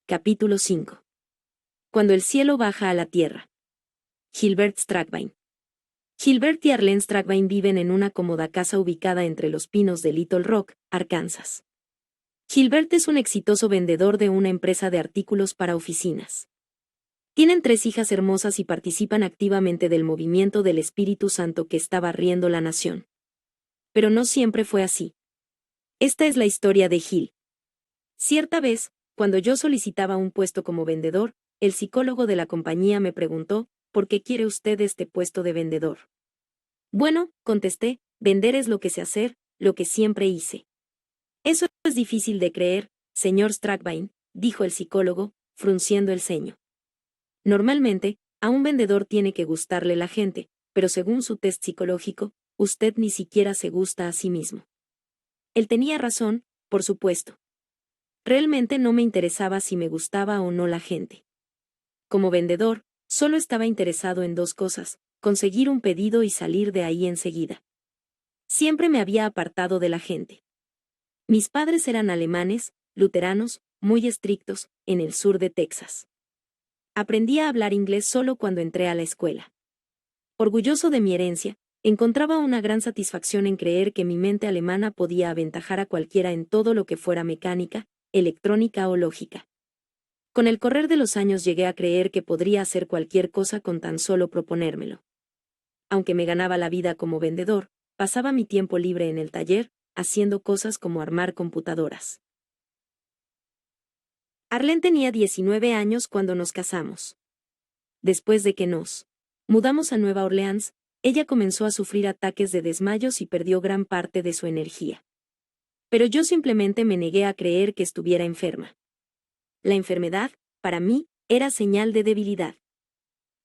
Capítulo 5. Cuando el cielo baja a la tierra. Gilbert Strackbine. Gilbert y Arlene Strackbine viven en una cómoda casa ubicada entre los pinos de Little Rock, Arkansas. Gilbert es un exitoso vendedor de una empresa de artículos para oficinas. Tienen 3 hijas hermosas y participan activamente del movimiento del Espíritu Santo que está barriendo la nación. Pero no siempre fue así. Esta es la historia de Gil. Cierta vez, cuando yo solicitaba un puesto como vendedor, el psicólogo de la compañía me preguntó, ¿por qué quiere usted este puesto de vendedor? Bueno, contesté, vender es lo que sé hacer, lo que siempre hice. Eso es difícil de creer, señor Strackbine, dijo el psicólogo, frunciendo el ceño. Normalmente, a un vendedor tiene que gustarle la gente, pero según su test psicológico, usted ni siquiera se gusta a sí mismo. Él tenía razón, por supuesto. Realmente no me interesaba si me gustaba o no la gente. Como vendedor, solo estaba interesado en 2 cosas, conseguir un pedido y salir de ahí enseguida. Siempre me había apartado de la gente. Mis padres eran alemanes, luteranos, muy estrictos, en el sur de Texas. Aprendí a hablar inglés solo cuando entré a la escuela. Orgulloso de mi herencia, encontraba una gran satisfacción en creer que mi mente alemana podía aventajar a cualquiera en todo lo que fuera mecánica, electrónica o lógica. Con el correr de los años llegué a creer que podría hacer cualquier cosa con tan solo proponérmelo. Aunque me ganaba la vida como vendedor, pasaba mi tiempo libre en el taller, haciendo cosas como armar computadoras. Arlene tenía 19 años cuando nos casamos. Después de que nos mudamos a Nueva Orleans, ella comenzó a sufrir ataques de desmayos y perdió gran parte de su energía. Pero yo simplemente me negué a creer que estuviera enferma. La enfermedad, para mí, era señal de debilidad.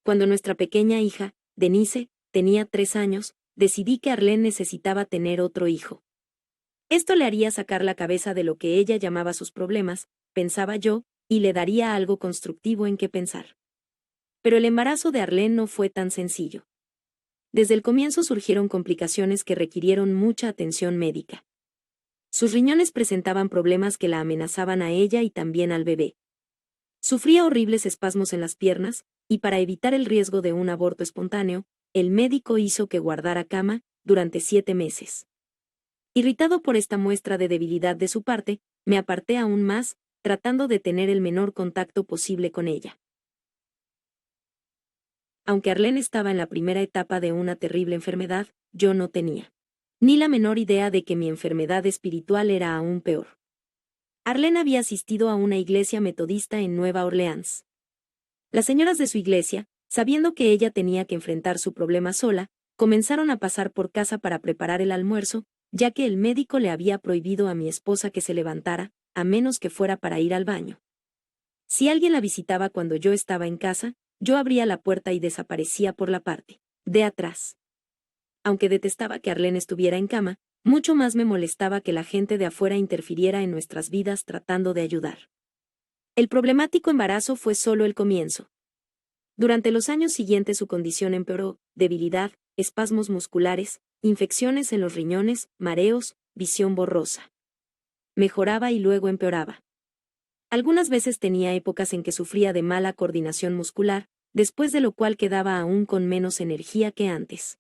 Cuando nuestra pequeña hija, Denise, tenía 3 años, decidí que Arlene necesitaba tener otro hijo. Esto le haría sacar la cabeza de lo que ella llamaba sus problemas, pensaba yo, y le daría algo constructivo en qué pensar. Pero el embarazo de Arlene no fue tan sencillo. Desde el comienzo surgieron complicaciones que requirieron mucha atención médica. Sus riñones presentaban problemas que la amenazaban a ella y también al bebé. Sufría horribles espasmos en las piernas, y para evitar el riesgo de un aborto espontáneo, el médico hizo que guardara cama durante 7 meses. Irritado por esta muestra de debilidad de su parte, me aparté aún más, tratando de tener el menor contacto posible con ella. Aunque Arlene estaba en la primera etapa de una terrible enfermedad, yo no tenía ni la menor idea de que mi enfermedad espiritual era aún peor. Arlene había asistido a una iglesia metodista en Nueva Orleans. Las señoras de su iglesia, sabiendo que ella tenía que enfrentar su problema sola, comenzaron a pasar por casa para preparar el almuerzo, ya que el médico le había prohibido a mi esposa que se levantara, a menos que fuera para ir al baño. Si alguien la visitaba cuando yo estaba en casa, yo abría la puerta y desaparecía por la parte de atrás. Aunque detestaba que Arlene estuviera en cama, mucho más me molestaba que la gente de afuera interfiriera en nuestras vidas tratando de ayudar. El problemático embarazo fue solo el comienzo. Durante los años siguientes su condición empeoró, debilidad, espasmos musculares, infecciones en los riñones, mareos, visión borrosa. Mejoraba y luego empeoraba. Algunas veces tenía épocas en que sufría de mala coordinación muscular, después de lo cual quedaba aún con menos energía que antes.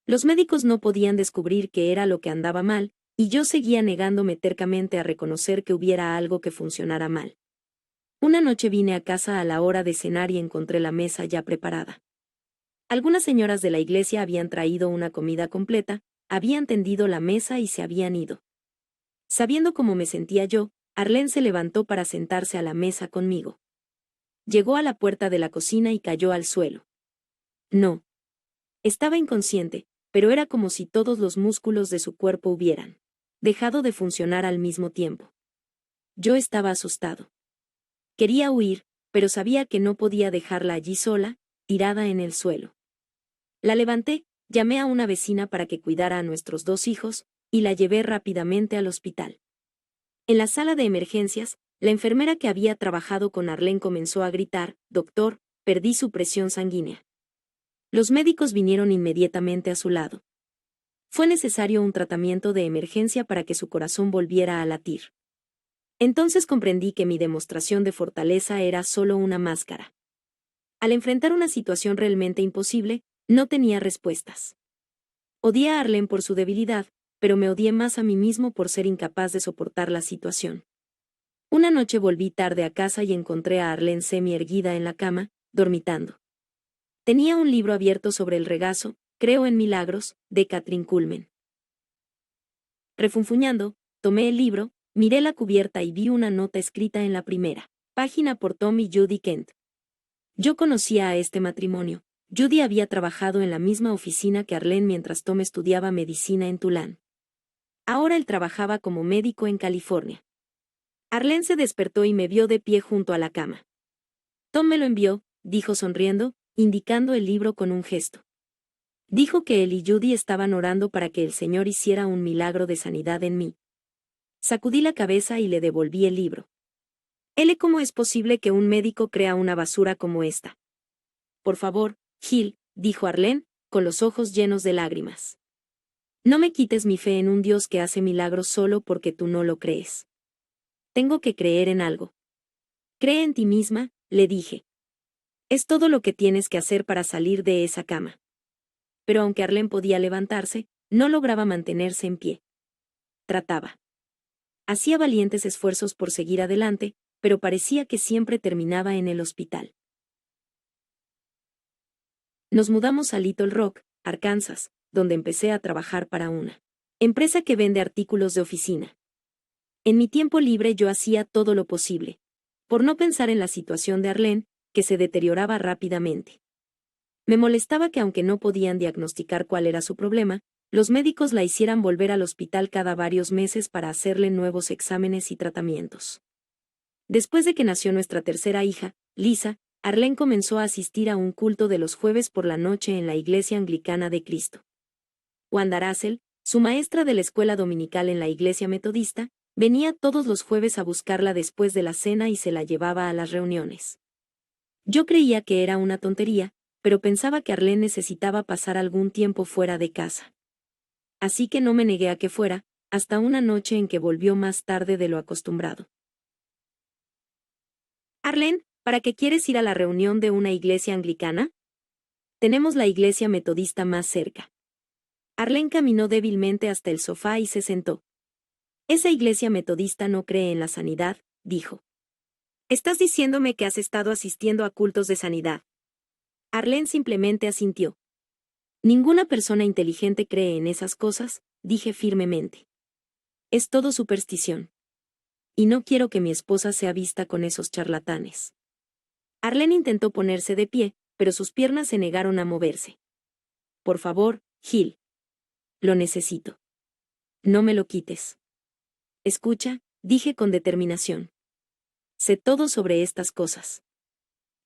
Los médicos no podían descubrir qué era lo que andaba mal, y yo seguía negándome tercamente a reconocer que hubiera algo que funcionara mal. Una noche vine a casa a la hora de cenar y encontré la mesa ya preparada. Algunas señoras de la iglesia habían traído una comida completa, habían tendido la mesa y se habían ido. Sabiendo cómo me sentía yo, Arlene se levantó para sentarse a la mesa conmigo. Llegó a la puerta de la cocina y cayó al suelo. No. Estaba inconsciente, pero era como si todos los músculos de su cuerpo hubieran dejado de funcionar al mismo tiempo. Yo estaba asustado. Quería huir, pero sabía que no podía dejarla allí sola, tirada en el suelo. La levanté, llamé a una vecina para que cuidara a nuestros 2 hijos, y la llevé rápidamente al hospital. En la sala de emergencias, la enfermera que había trabajado con Arlene comenzó a gritar, «Doctor, perdí su presión sanguínea». Los médicos vinieron inmediatamente a su lado. Fue necesario un tratamiento de emergencia para que su corazón volviera a latir. Entonces comprendí que mi demostración de fortaleza era solo una máscara. Al enfrentar una situación realmente imposible, no tenía respuestas. Odié a Arlene por su debilidad, pero me odié más a mí mismo por ser incapaz de soportar la situación. Una noche volví tarde a casa y encontré a Arlene semi-erguida en la cama, dormitando. Tenía un libro abierto sobre el regazo, Creo en milagros, de Kathryn Kuhlman. Refunfuñando, tomé el libro, miré la cubierta y vi una nota escrita en la primera página por Tom y Judy Kent. Yo conocía a este matrimonio. Judy había trabajado en la misma oficina que Arlene mientras Tom estudiaba medicina en Tulane. Ahora él trabajaba como médico en California. Arlene se despertó y me vio de pie junto a la cama. Tom me lo envió, dijo sonriendo, indicando el libro con un gesto. Dijo que él y Judy estaban orando para que el Señor hiciera un milagro de sanidad en mí. Sacudí la cabeza y le devolví el libro. ¿Cómo es posible que un médico crea una basura como esta? Por favor, Gil, dijo Arlene, con los ojos llenos de lágrimas. No me quites mi fe en un Dios que hace milagros solo porque tú no lo crees. Tengo que creer en algo. Cree en ti misma, le dije. Es todo lo que tienes que hacer para salir de esa cama. Pero aunque Arlene podía levantarse, no lograba mantenerse en pie. Trataba. Hacía valientes esfuerzos por seguir adelante, pero parecía que siempre terminaba en el hospital. Nos mudamos a Little Rock, Arkansas, donde empecé a trabajar para una empresa que vende artículos de oficina. En mi tiempo libre yo hacía todo lo posible, por no pensar en la situación de Arlene, que se deterioraba rápidamente. Me molestaba que aunque no podían diagnosticar cuál era su problema, los médicos la hicieran volver al hospital cada varios meses para hacerle nuevos exámenes y tratamientos. Después de que nació nuestra tercera hija, Lisa, Arlene comenzó a asistir a un culto de los jueves por la noche en la Iglesia Anglicana de Cristo. Wanda Russell, su maestra de la escuela dominical en la Iglesia Metodista, venía todos los jueves a buscarla después de la cena y se la llevaba a las reuniones. Yo creía que era una tontería, pero pensaba que Arlene necesitaba pasar algún tiempo fuera de casa. Así que no me negué a que fuera, hasta una noche en que volvió más tarde de lo acostumbrado. Arlene, ¿para qué quieres ir a la reunión de una iglesia anglicana? Tenemos la iglesia metodista más cerca. Arlene caminó débilmente hasta el sofá y se sentó. Esa iglesia metodista no cree en la sanidad, dijo. ¿Estás diciéndome que has estado asistiendo a cultos de sanidad? Arlene simplemente asintió. Ninguna persona inteligente cree en esas cosas, dije firmemente. Es todo superstición. Y no quiero que mi esposa sea vista con esos charlatanes. Arlene intentó ponerse de pie, pero sus piernas se negaron a moverse. Por favor, Gil. Lo necesito. No me lo quites. Escucha, dije con determinación. Sé todo sobre estas cosas.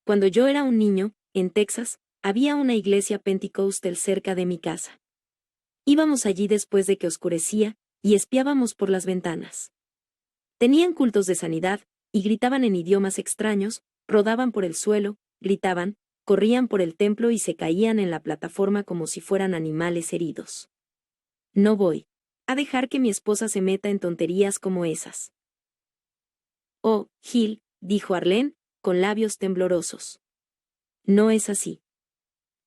Cuando yo era un niño, en Texas, había una iglesia pentecostal cerca de mi casa. Íbamos allí después de que oscurecía, y espiábamos por las ventanas. Tenían cultos de sanidad, y gritaban en idiomas extraños, rodaban por el suelo, gritaban, corrían por el templo y se caían en la plataforma como si fueran animales heridos. No voy a dejar que mi esposa se meta en tonterías como esas. Oh, Gil, dijo Arlene, con labios temblorosos. No es así.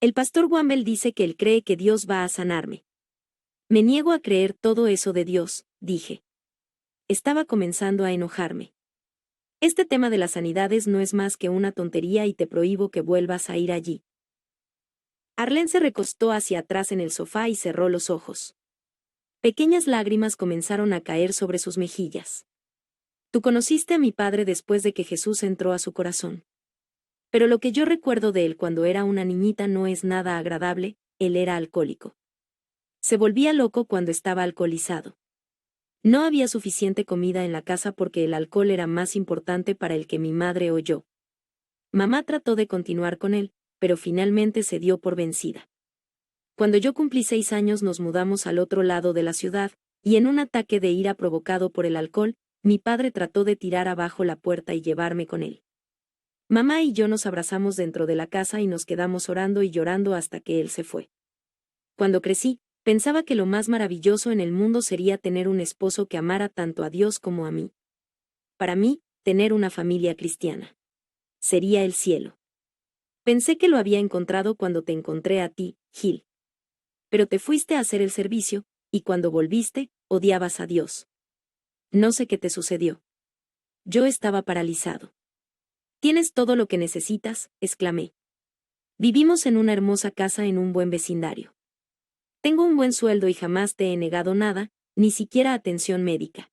El pastor Wamble dice que él cree que Dios va a sanarme. Me niego a creer todo eso de Dios, dije. Estaba comenzando a enojarme. Este tema de las sanidades no es más que una tontería y te prohíbo que vuelvas a ir allí. Arlene se recostó hacia atrás en el sofá y cerró los ojos. Pequeñas lágrimas comenzaron a caer sobre sus mejillas. Tú conociste a mi padre después de que Jesús entró a su corazón. Pero lo que yo recuerdo de él cuando era una niñita no es nada agradable, él era alcohólico. Se volvía loco cuando estaba alcoholizado. No había suficiente comida en la casa porque el alcohol era más importante para él que mi madre o yo. Mamá trató de continuar con él, pero finalmente se dio por vencida. Cuando yo cumplí 6 años nos mudamos al otro lado de la ciudad, y en un ataque de ira provocado por el alcohol, mi padre trató de tirar abajo la puerta y llevarme con él. Mamá y yo nos abrazamos dentro de la casa y nos quedamos orando y llorando hasta que él se fue. Cuando crecí, pensaba que lo más maravilloso en el mundo sería tener un esposo que amara tanto a Dios como a mí. para mí, tener una familia cristiana sería el cielo. Pensé que lo había encontrado cuando te encontré a ti, Gil. Pero te fuiste a hacer el servicio, y cuando volviste, odiabas a Dios. No sé qué te sucedió. Yo estaba paralizado. Tienes todo lo que necesitas, exclamé. Vivimos en una hermosa casa en un buen vecindario. Tengo un buen sueldo y jamás te he negado nada, ni siquiera atención médica.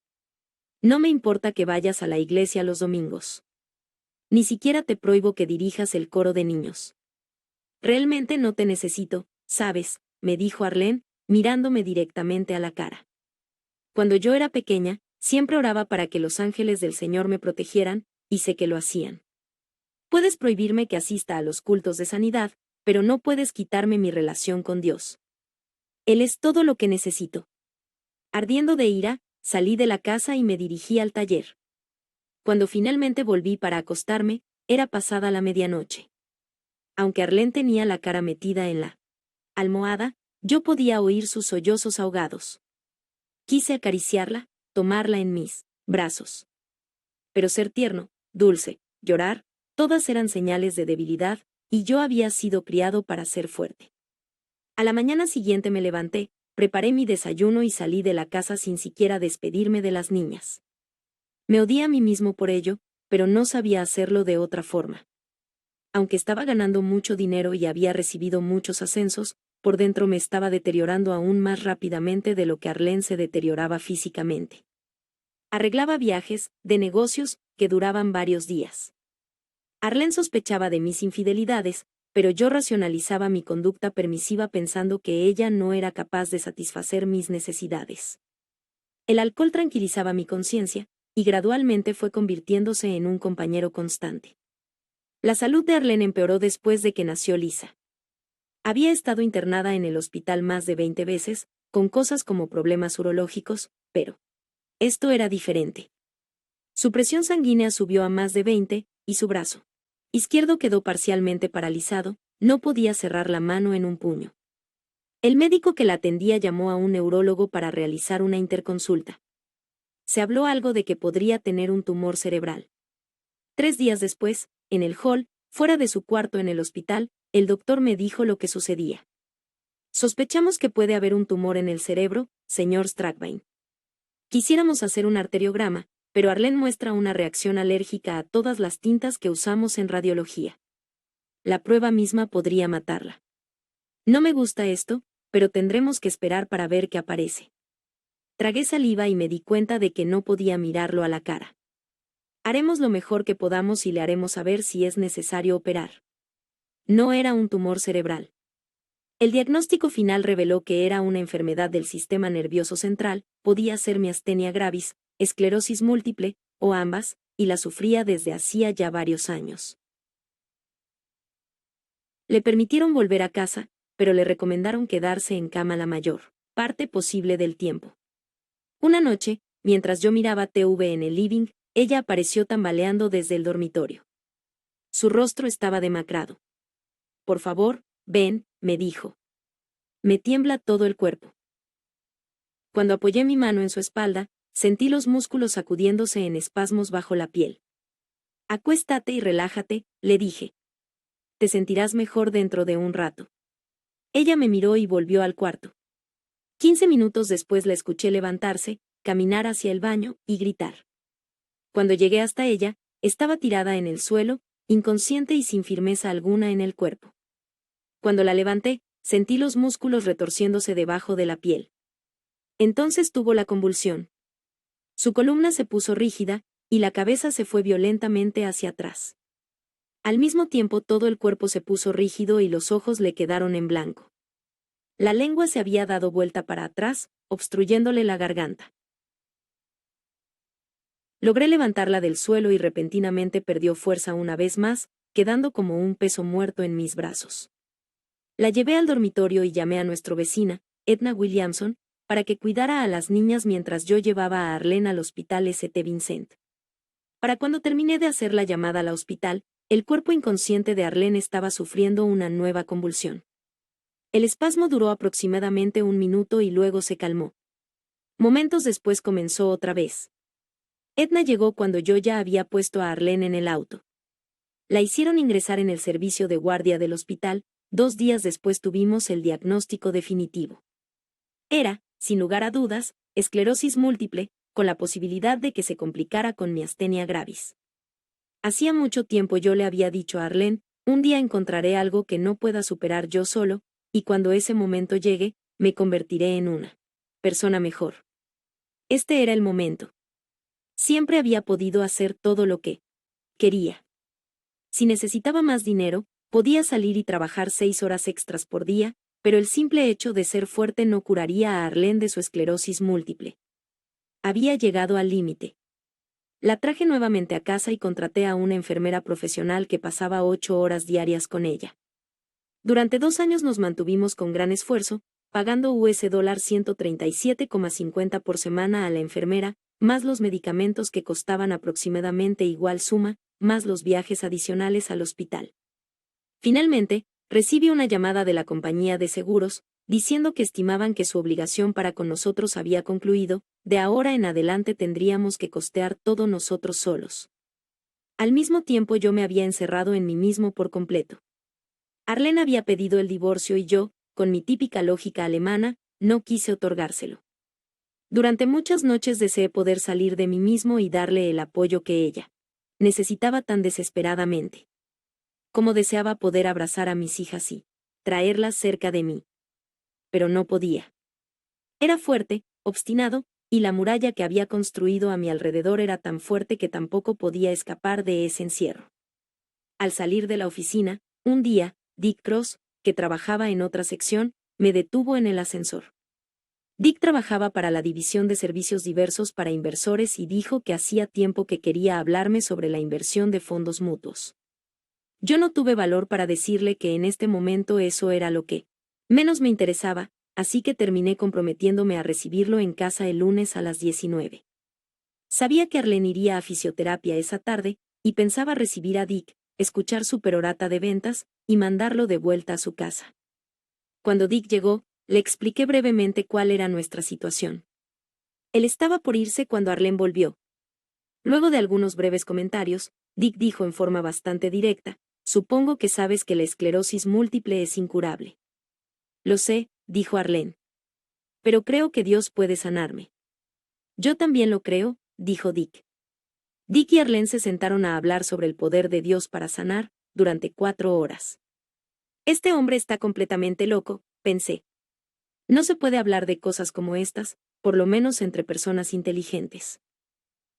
No me importa que vayas a la iglesia los domingos. Ni siquiera te prohíbo que dirijas el coro de niños. Realmente no te necesito, ¿sabes?, me dijo Arlene, mirándome directamente a la cara. Cuando yo era pequeña, siempre oraba para que los ángeles del Señor me protegieran, y sé que lo hacían. Puedes prohibirme que asista a los cultos de sanidad, pero no puedes quitarme mi relación con Dios. Él es todo lo que necesito. Ardiendo de ira, salí de la casa y me dirigí al taller. Cuando finalmente volví para acostarme, era pasada la medianoche. Aunque Arlene tenía la cara metida en la almohada, yo podía oír sus sollozos ahogados. Quise acariciarla, tomarla en mis brazos. Pero ser tierno, dulce, llorar, todas eran señales de debilidad, y yo había sido criado para ser fuerte. A la mañana siguiente me levanté, preparé mi desayuno y salí de la casa sin siquiera despedirme de las niñas. Me odié a mí mismo por ello, pero no sabía hacerlo de otra forma. Aunque estaba ganando mucho dinero y había recibido muchos ascensos, por dentro me estaba deteriorando aún más rápidamente de lo que Arlene se deterioraba físicamente. Arreglaba viajes, de negocios, que duraban varios días. Arlene sospechaba de mis infidelidades, pero yo racionalizaba mi conducta permisiva pensando que ella no era capaz de satisfacer mis necesidades. El alcohol tranquilizaba mi conciencia, y gradualmente fue convirtiéndose en un compañero constante. La salud de Arlene empeoró después de que nació Lisa. Había estado internada en el hospital más de 20 veces, con cosas como problemas urológicos, pero esto era diferente. Su presión sanguínea subió a más de 20, y su brazo izquierdo quedó parcialmente paralizado, no podía cerrar la mano en un puño. El médico que la atendía llamó a un neurólogo para realizar una interconsulta. Se habló algo de que podría tener un tumor cerebral. 3 días después, en el hall, fuera de su cuarto en el hospital, el doctor me dijo lo que sucedía. Sospechamos que puede haber un tumor en el cerebro, señor Strackbine. Quisiéramos hacer un arteriograma, pero Arlene muestra una reacción alérgica a todas las tintas que usamos en radiología. La prueba misma podría matarla. No me gusta esto, pero tendremos que esperar para ver qué aparece. Tragué saliva y me di cuenta de que no podía mirarlo a la cara. Haremos lo mejor que podamos y le haremos saber si es necesario operar. No era un tumor cerebral. El diagnóstico final reveló que era una enfermedad del sistema nervioso central, podía ser miastenia gravis, esclerosis múltiple, o ambas, y la sufría desde hacía ya varios años. Le permitieron volver a casa, pero le recomendaron quedarse en cama la mayor parte posible del tiempo. Una noche, mientras yo miraba TV en el living, ella apareció tambaleando desde el dormitorio. Su rostro estaba demacrado. Por favor, ven, me dijo. Me tiembla todo el cuerpo. Cuando apoyé mi mano en su espalda, sentí los músculos sacudiéndose en espasmos bajo la piel. Acuéstate y relájate, le dije. Te sentirás mejor dentro de un rato. Ella me miró y volvió al cuarto. 15 minutos después la escuché levantarse, caminar hacia el baño y gritar. Cuando llegué hasta ella, estaba tirada en el suelo, inconsciente y sin firmeza alguna en el cuerpo. Cuando la levanté, sentí los músculos retorciéndose debajo de la piel. Entonces tuvo la convulsión. Su columna se puso rígida, y la cabeza se fue violentamente hacia atrás. Al mismo tiempo todo el cuerpo se puso rígido y los ojos le quedaron en blanco. La lengua se había dado vuelta para atrás, obstruyéndole la garganta. Logré levantarla del suelo y repentinamente perdió fuerza una vez más, quedando como un peso muerto en mis brazos. La llevé al dormitorio y llamé a nuestra vecina, Edna Williamson, para que cuidara a las niñas mientras yo llevaba a Arlene al hospital St. Vincent. Para cuando terminé de hacer la llamada al hospital, el cuerpo inconsciente de Arlene estaba sufriendo una nueva convulsión. El espasmo duró aproximadamente 1 minuto y luego se calmó. Momentos después comenzó otra vez. Edna llegó cuando yo ya había puesto a Arlene en el auto. La hicieron ingresar en el servicio de guardia del hospital. 2 días después tuvimos el diagnóstico definitivo. Era, sin lugar a dudas, esclerosis múltiple, con la posibilidad de que se complicara con miastenia gravis. Hacía mucho tiempo yo le había dicho a Arlene, un día encontraré algo que no pueda superar yo solo, y cuando ese momento llegue, me convertiré en una persona mejor. Este era el momento. Siempre había podido hacer todo lo que quería. Si necesitaba más dinero, podía salir y trabajar 6 horas extras por día, pero el simple hecho de ser fuerte no curaría a Arlene de su esclerosis múltiple. Había llegado al límite. La traje nuevamente a casa y contraté a una enfermera profesional que pasaba 8 horas diarias con ella. Durante 2 años nos mantuvimos con gran esfuerzo, pagando $137,50 por semana a la enfermera, más los medicamentos que costaban aproximadamente igual suma, más los viajes adicionales al hospital. Finalmente, recibí una llamada de la compañía de seguros, diciendo que estimaban que su obligación para con nosotros había concluido, de ahora en adelante tendríamos que costear todo nosotros solos. Al mismo tiempo yo me había encerrado en mí mismo por completo. Arlene había pedido el divorcio y yo, con mi típica lógica alemana, no quise otorgárselo. Durante muchas noches deseé poder salir de mí mismo y darle el apoyo que ella necesitaba tan desesperadamente. Como deseaba poder abrazar a mis hijas y traerlas cerca de mí. Pero no podía. Era fuerte, obstinado, y la muralla que había construido a mi alrededor era tan fuerte que tampoco podía escapar de ese encierro. Al salir de la oficina, un día, Dick Cross, que trabajaba en otra sección, me detuvo en el ascensor. Dick trabajaba para la división de servicios diversos para inversores y dijo que hacía tiempo que quería hablarme sobre la inversión de fondos mutuos. Yo no tuve valor para decirle que en este momento eso era lo que menos me interesaba, así que terminé comprometiéndome a recibirlo en casa el lunes a las 19. Sabía que Arlene iría a fisioterapia esa tarde, y pensaba recibir a Dick, escuchar su perorata de ventas, y mandarlo de vuelta a su casa. Cuando Dick llegó, le expliqué brevemente cuál era nuestra situación. Él estaba por irse cuando Arlene volvió. Luego de algunos breves comentarios, Dick dijo en forma bastante directa, «Supongo que sabes que la esclerosis múltiple es incurable». «Lo sé», dijo Arlene. «Pero creo que Dios puede sanarme». «Yo también lo creo», dijo Dick. Dick y Arlene se sentaron a hablar sobre el poder de Dios para sanar, durante 4 horas. Este hombre está completamente loco, pensé. No se puede hablar de cosas como estas, por lo menos entre personas inteligentes.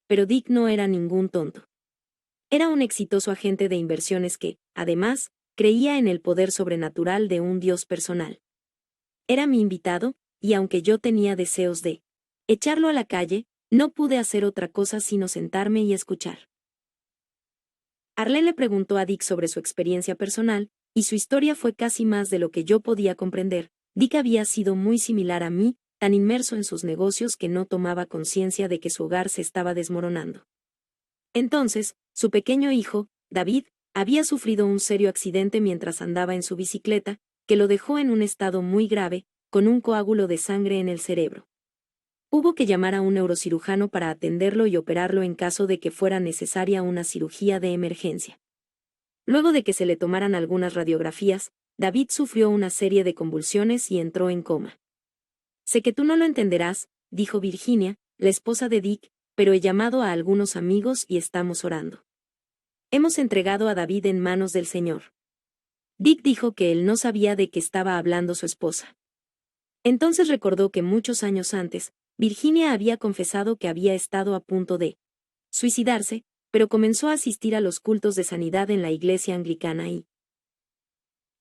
Pero Dick no era ningún tonto. Era un exitoso agente de inversiones que, además, creía en el poder sobrenatural de un Dios personal. Era mi invitado, y aunque yo tenía deseos de echarlo a la calle, no pude hacer otra cosa sino sentarme y escuchar. Arlene le preguntó a Dick sobre su experiencia personal, y su historia fue casi más de lo que yo podía comprender. Dick había sido muy similar a mí, tan inmerso en sus negocios que no tomaba conciencia de que su hogar se estaba desmoronando. Entonces, su pequeño hijo, David, había sufrido un serio accidente mientras andaba en su bicicleta, que lo dejó en un estado muy grave, con un coágulo de sangre en el cerebro. Hubo que llamar a un neurocirujano para atenderlo y operarlo en caso de que fuera necesaria una cirugía de emergencia. Luego de que se le tomaran algunas radiografías, David sufrió una serie de convulsiones y entró en coma. «Sé que tú no lo entenderás», dijo Virginia, la esposa de Dick, «pero he llamado a algunos amigos y estamos orando. Hemos entregado a David en manos del Señor». Dick dijo que él no sabía de qué estaba hablando su esposa. Entonces recordó que muchos años antes, Virginia había confesado que había estado a punto de suicidarse, pero comenzó a asistir a los cultos de sanidad en la iglesia anglicana y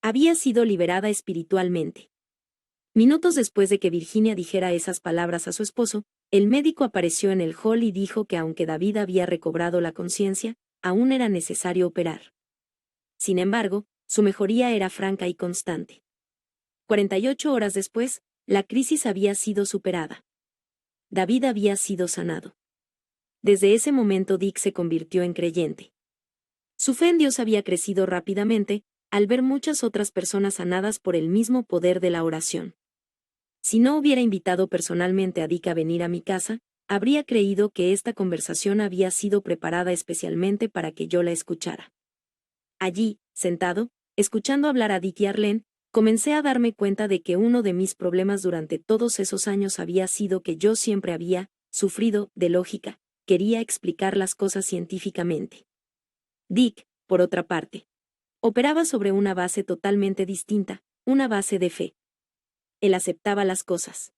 había sido liberada espiritualmente. Minutos después de que Virginia dijera esas palabras a su esposo, el médico apareció en el hall y dijo que aunque David había recobrado la conciencia, aún era necesario operar. Sin embargo, su mejoría era franca y constante. 48 horas después, la crisis había sido superada. David había sido sanado. Desde ese momento Dick se convirtió en creyente. Su fe en Dios había crecido rápidamente, al ver muchas otras personas sanadas por el mismo poder de la oración. Si no hubiera invitado personalmente a Dick a venir a mi casa, habría creído que esta conversación había sido preparada especialmente para que yo la escuchara. Allí, sentado, escuchando hablar a Dick y Arlene, comencé a darme cuenta de que uno de mis problemas durante todos esos años había sido que yo siempre había sufrido de lógica, quería explicar las cosas científicamente. Dick, por otra parte, operaba sobre una base totalmente distinta, una base de fe. Él aceptaba las cosas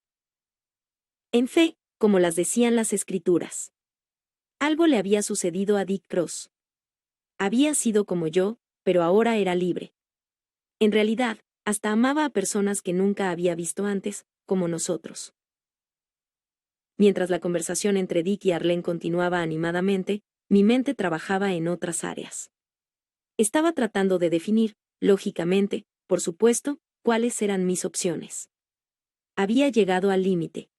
en fe, como las decían las escrituras. Algo le había sucedido a Dick Cross. Había sido como yo, pero ahora era libre. En realidad, hasta amaba a personas que nunca había visto antes, como nosotros. Mientras la conversación entre Dick y Arlene continuaba animadamente, mi mente trabajaba en otras áreas. Estaba tratando de definir, lógicamente, por supuesto, cuáles eran mis opciones. Había llegado al límite.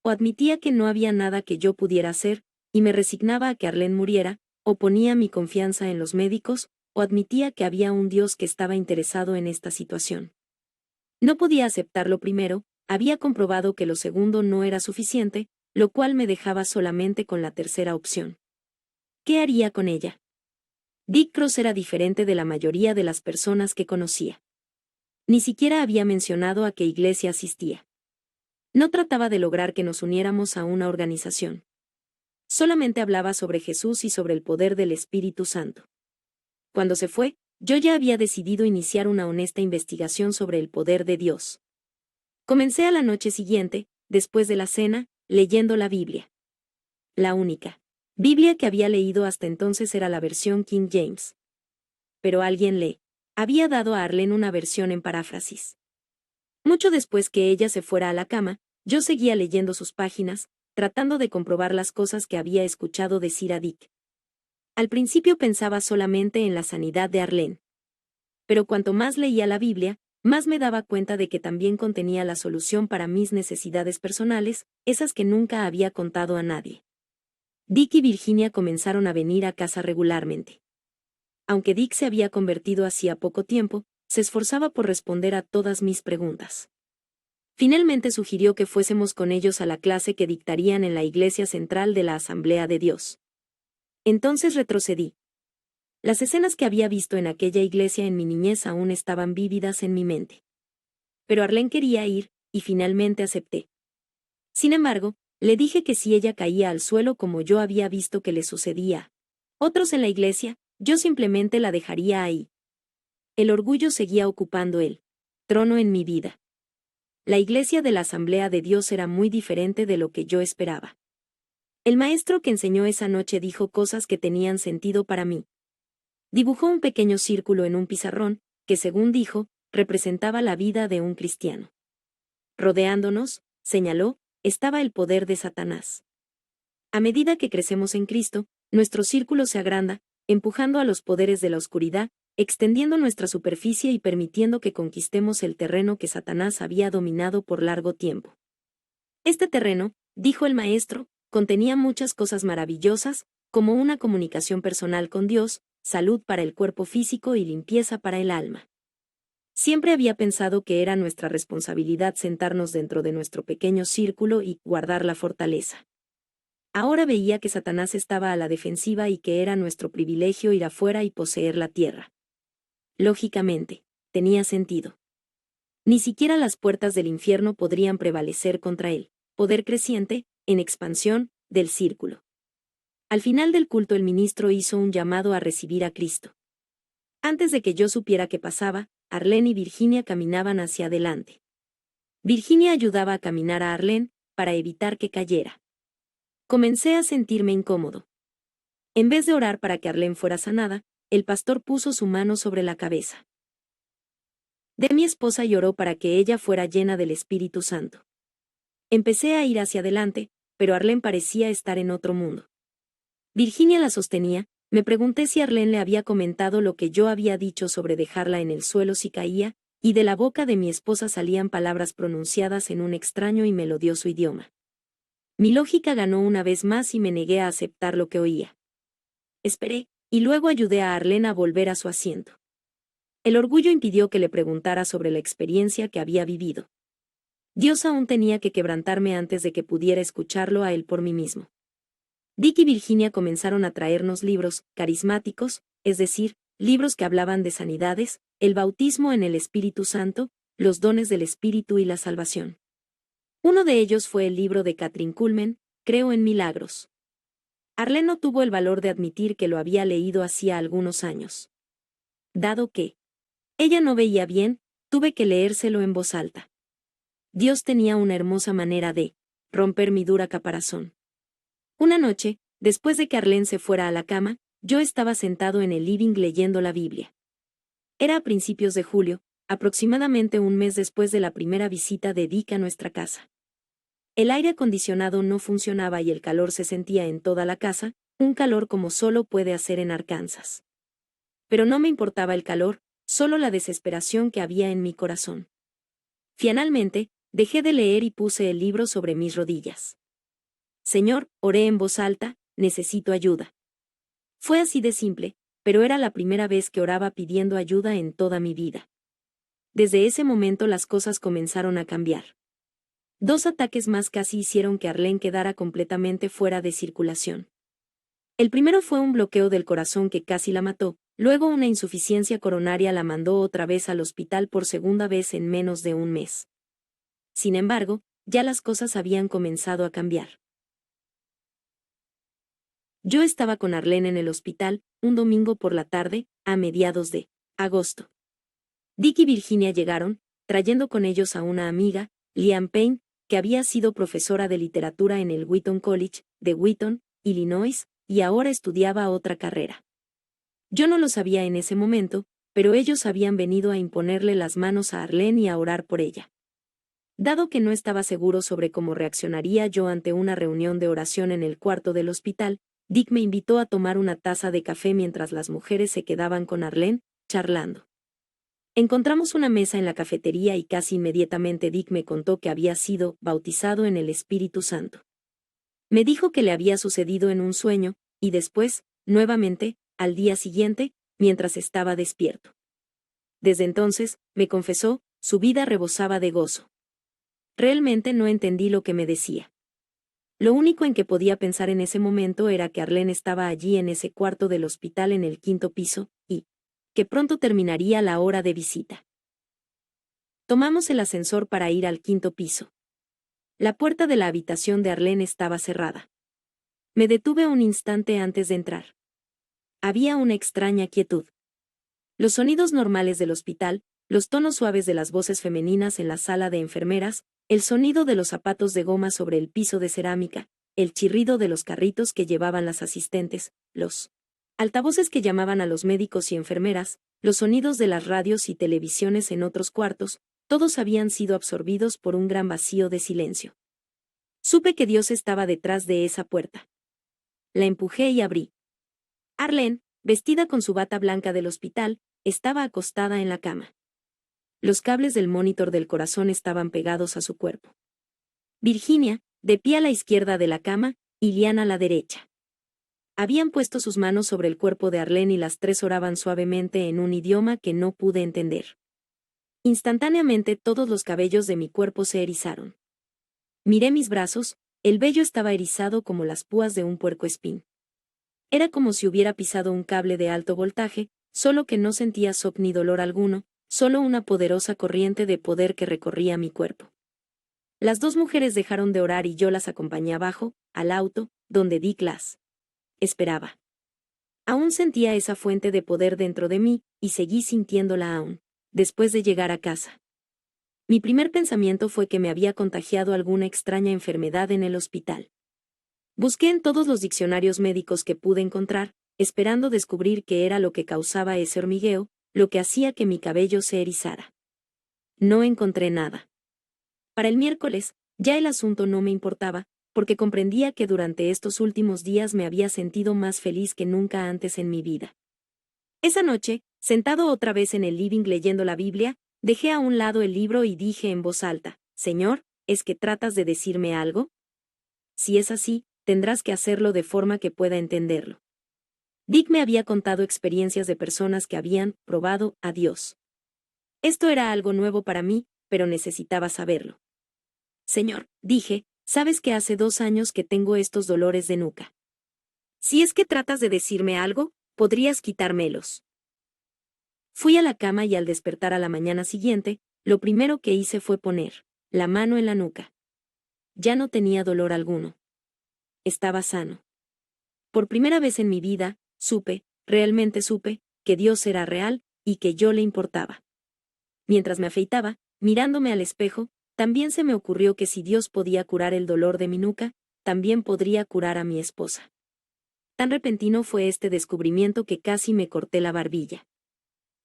O admitía que no había nada que yo pudiera hacer, y me resignaba a que Arlene muriera, o ponía mi confianza en los médicos, o admitía que había un Dios que estaba interesado en esta situación. No podía aceptar lo primero, había comprobado que lo segundo no era suficiente, lo cual me dejaba solamente con la tercera opción. ¿Qué haría con ella? Dick Cross era diferente de la mayoría de las personas que conocía. Ni siquiera había mencionado a qué iglesia asistía. No trataba de lograr que nos uniéramos a una organización. Solamente hablaba sobre Jesús y sobre el poder del Espíritu Santo. Cuando se fue, yo ya había decidido iniciar una honesta investigación sobre el poder de Dios. Comencé a la noche siguiente, después de la cena, leyendo la Biblia. La única Biblia que había leído hasta entonces era la versión King James. Pero alguien le había dado a Arlene una versión en paráfrasis. Mucho después que ella se fuera a la cama, yo seguía leyendo sus páginas, tratando de comprobar las cosas que había escuchado decir a Dick. Al principio pensaba solamente en la sanidad de Arlene. Pero cuanto más leía la Biblia, más me daba cuenta de que también contenía la solución para mis necesidades personales, esas que nunca había contado a nadie. Dick y Virginia comenzaron a venir a casa regularmente. Aunque Dick se había convertido hacía poco tiempo, se esforzaba por responder a todas mis preguntas. Finalmente sugirió que fuésemos con ellos a la clase que dictarían en la iglesia central de la Asamblea de Dios. Entonces retrocedí. Las escenas que había visto en aquella iglesia en mi niñez aún estaban vívidas en mi mente. Pero Arlene quería ir, y finalmente acepté. Sin embargo, le dije que si ella caía al suelo como yo había visto que le sucedía a otros en la iglesia, yo simplemente la dejaría ahí. El orgullo seguía ocupando el trono en mi vida. La iglesia de la Asamblea de Dios era muy diferente de lo que yo esperaba. El maestro que enseñó esa noche dijo cosas que tenían sentido para mí. Dibujó un pequeño círculo en un pizarrón, que según dijo, representaba la vida de un cristiano. Rodeándonos, señaló, estaba el poder de Satanás. A medida que crecemos en Cristo, nuestro círculo se agranda, empujando a los poderes de la oscuridad, extendiendo nuestra superficie y permitiendo que conquistemos el terreno que Satanás había dominado por largo tiempo. Este terreno, dijo el maestro, contenía muchas cosas maravillosas, como una comunicación personal con Dios, salud para el cuerpo físico y limpieza para el alma. Siempre había pensado que era nuestra responsabilidad sentarnos dentro de nuestro pequeño círculo y guardar la fortaleza. Ahora veía que Satanás estaba a la defensiva y que era nuestro privilegio ir afuera y poseer la tierra. Lógicamente, tenía sentido. Ni siquiera las puertas del infierno podrían prevalecer contra él, poder creciente, en expansión, del círculo. Al final del culto el ministro hizo un llamado a recibir a Cristo. Antes de que yo supiera qué pasaba, Arlene y Virginia caminaban hacia adelante. Virginia ayudaba a caminar a Arlene, para evitar que cayera. Comencé a sentirme incómodo. En vez de orar para que Arlene fuera sanada, el pastor puso su mano sobre la cabeza de mi esposa y oró para que ella fuera llena del Espíritu Santo. Empecé a ir hacia adelante, pero Arlene parecía estar en otro mundo. Virginia la sostenía. Me pregunté si Arlene le había comentado lo que yo había dicho sobre dejarla en el suelo si caía, y de la boca de mi esposa salían palabras pronunciadas en un extraño y melodioso idioma. Mi lógica ganó una vez más y me negué a aceptar lo que oía. Esperé, y luego ayudé a Arlene a volver a su asiento. El orgullo impidió que le preguntara sobre la experiencia que había vivido. Dios aún tenía que quebrantarme antes de que pudiera escucharlo a él por mí mismo. Dick y Virginia comenzaron a traernos libros carismáticos, es decir, libros que hablaban de sanidades, el bautismo en el Espíritu Santo, los dones del Espíritu y la salvación. Uno de ellos fue el libro de Kathryn Kuhlman, Creo en Milagros. Arlene no tuvo el valor de admitir que lo había leído hacía algunos años. Dado que ella no veía bien, tuve que leérselo en voz alta. Dios tenía una hermosa manera de romper mi dura caparazón. Una noche, después de que Arlene se fuera a la cama, yo estaba sentado en el living leyendo la Biblia. Era a principios de julio, aproximadamente un mes después de la primera visita de Dick a nuestra casa. El aire acondicionado no funcionaba y el calor se sentía en toda la casa, un calor como solo puede hacer en Arkansas. Pero no me importaba el calor, solo la desesperación que había en mi corazón. Finalmente, dejé de leer y puse el libro sobre mis rodillas. Señor, oré en voz alta, necesito ayuda. Fue así de simple, pero era la primera vez que oraba pidiendo ayuda en toda mi vida. Desde ese momento las cosas comenzaron a cambiar. 2 ataques más casi hicieron que Arlene quedara completamente fuera de circulación. El primero fue un bloqueo del corazón que casi la mató, luego una insuficiencia coronaria la mandó otra vez al hospital por segunda vez en menos de un mes. Sin embargo, ya las cosas habían comenzado a cambiar. Yo estaba con Arlene en el hospital, un domingo por la tarde, a mediados de agosto. Dick y Virginia llegaron, trayendo con ellos a una amiga, Liam Payne, que había sido profesora de literatura en el Wheaton College, de Wheaton, Illinois, y ahora estudiaba otra carrera. Yo no lo sabía en ese momento, pero ellos habían venido a imponerle las manos a Arlene y a orar por ella. Dado que no estaba seguro sobre cómo reaccionaría yo ante una reunión de oración en el cuarto del hospital, Dick me invitó a tomar una taza de café mientras las mujeres se quedaban con Arlene, charlando. Encontramos una mesa en la cafetería y casi inmediatamente Dick me contó que había sido bautizado en el Espíritu Santo. Me dijo que le había sucedido en un sueño, y después, nuevamente, al día siguiente, mientras estaba despierto. Desde entonces, me confesó, su vida rebosaba de gozo. Realmente no entendí lo que me decía. Lo único en que podía pensar en ese momento era que Arlene estaba allí en ese cuarto del hospital en el 5º piso, y que pronto terminaría la hora de visita. Tomamos el ascensor para ir al 5º piso. La puerta de la habitación de Arlene estaba cerrada. Me detuve un instante antes de entrar. Había una extraña quietud. Los sonidos normales del hospital, los tonos suaves de las voces femeninas en la sala de enfermeras, el sonido de los zapatos de goma sobre el piso de cerámica, el chirrido de los carritos que llevaban las asistentes, los altavoces que llamaban a los médicos y enfermeras, los sonidos de las radios y televisiones en otros cuartos, todos habían sido absorbidos por un gran vacío de silencio. Supe que Dios estaba detrás de esa puerta. La empujé y abrí. Arlene, vestida con su bata blanca del hospital, estaba acostada en la cama. Los cables del monitor del corazón estaban pegados a su cuerpo. Virginia, de pie a la izquierda de la cama, y Liam a la derecha. Habían puesto sus manos sobre el cuerpo de Arlene y las tres oraban suavemente en un idioma que no pude entender. Instantáneamente todos los cabellos de mi cuerpo se erizaron. Miré mis brazos, el vello estaba erizado como las púas de un puercoespín. Era como si hubiera pisado un cable de alto voltaje, solo que no sentía shock ni dolor alguno, solo una poderosa corriente de poder que recorría mi cuerpo. Las dos mujeres dejaron de orar y yo las acompañé abajo, al auto, donde Dick las esperaba. Aún sentía esa fuente de poder dentro de mí, y seguí sintiéndola aún, después de llegar a casa. Mi primer pensamiento fue que me había contagiado alguna extraña enfermedad en el hospital. Busqué en todos los diccionarios médicos que pude encontrar, esperando descubrir qué era lo que causaba ese hormigueo, lo que hacía que mi cabello se erizara. No encontré nada. Para el miércoles, ya el asunto no me importaba, porque comprendía que durante estos últimos días me había sentido más feliz que nunca antes en mi vida. Esa noche, sentado otra vez en el living leyendo la Biblia, dejé a un lado el libro y dije en voz alta, «Señor, ¿es que tratas de decirme algo? Si es así, tendrás que hacerlo de forma que pueda entenderlo». Dick me había contado experiencias de personas que habían probado a Dios. Esto era algo nuevo para mí, pero necesitaba saberlo. Señor, dije, sabes que hace 2 años que tengo estos dolores de nuca. Si es que tratas de decirme algo, podrías quitármelos. Fui a la cama y al despertar a la mañana siguiente, lo primero que hice fue poner la mano en la nuca. Ya no tenía dolor alguno. Estaba sano. Por primera vez en mi vida, realmente supe, que Dios era real, y que yo le importaba. Mientras me afeitaba, mirándome al espejo, también se me ocurrió que si Dios podía curar el dolor de mi nuca, también podría curar a mi esposa. Tan repentino fue este descubrimiento que casi me corté la barbilla.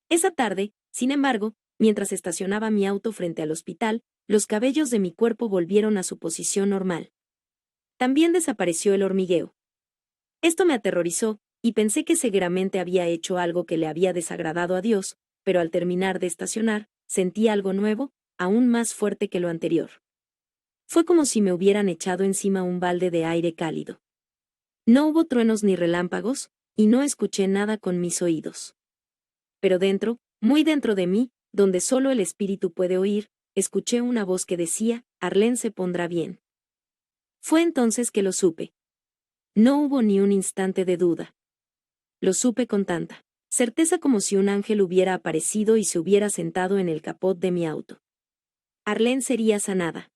Esa tarde, sin embargo, mientras estacionaba mi auto frente al hospital, los cabellos de mi cuerpo volvieron a su posición normal. También desapareció el hormigueo. Esto me aterrorizó, y pensé que seguramente había hecho algo que le había desagradado a Dios, pero al terminar de estacionar, sentí algo nuevo, aún más fuerte que lo anterior. Fue como si me hubieran echado encima un balde de aire cálido. No hubo truenos ni relámpagos, y no escuché nada con mis oídos. Pero dentro, muy dentro de mí, donde solo el espíritu puede oír, escuché una voz que decía, Arlene se pondrá bien. Fue entonces que lo supe. No hubo ni un instante de duda. Lo supe con tanta certeza como si un ángel hubiera aparecido y se hubiera sentado en el capot de mi auto. Arlene sería sanada.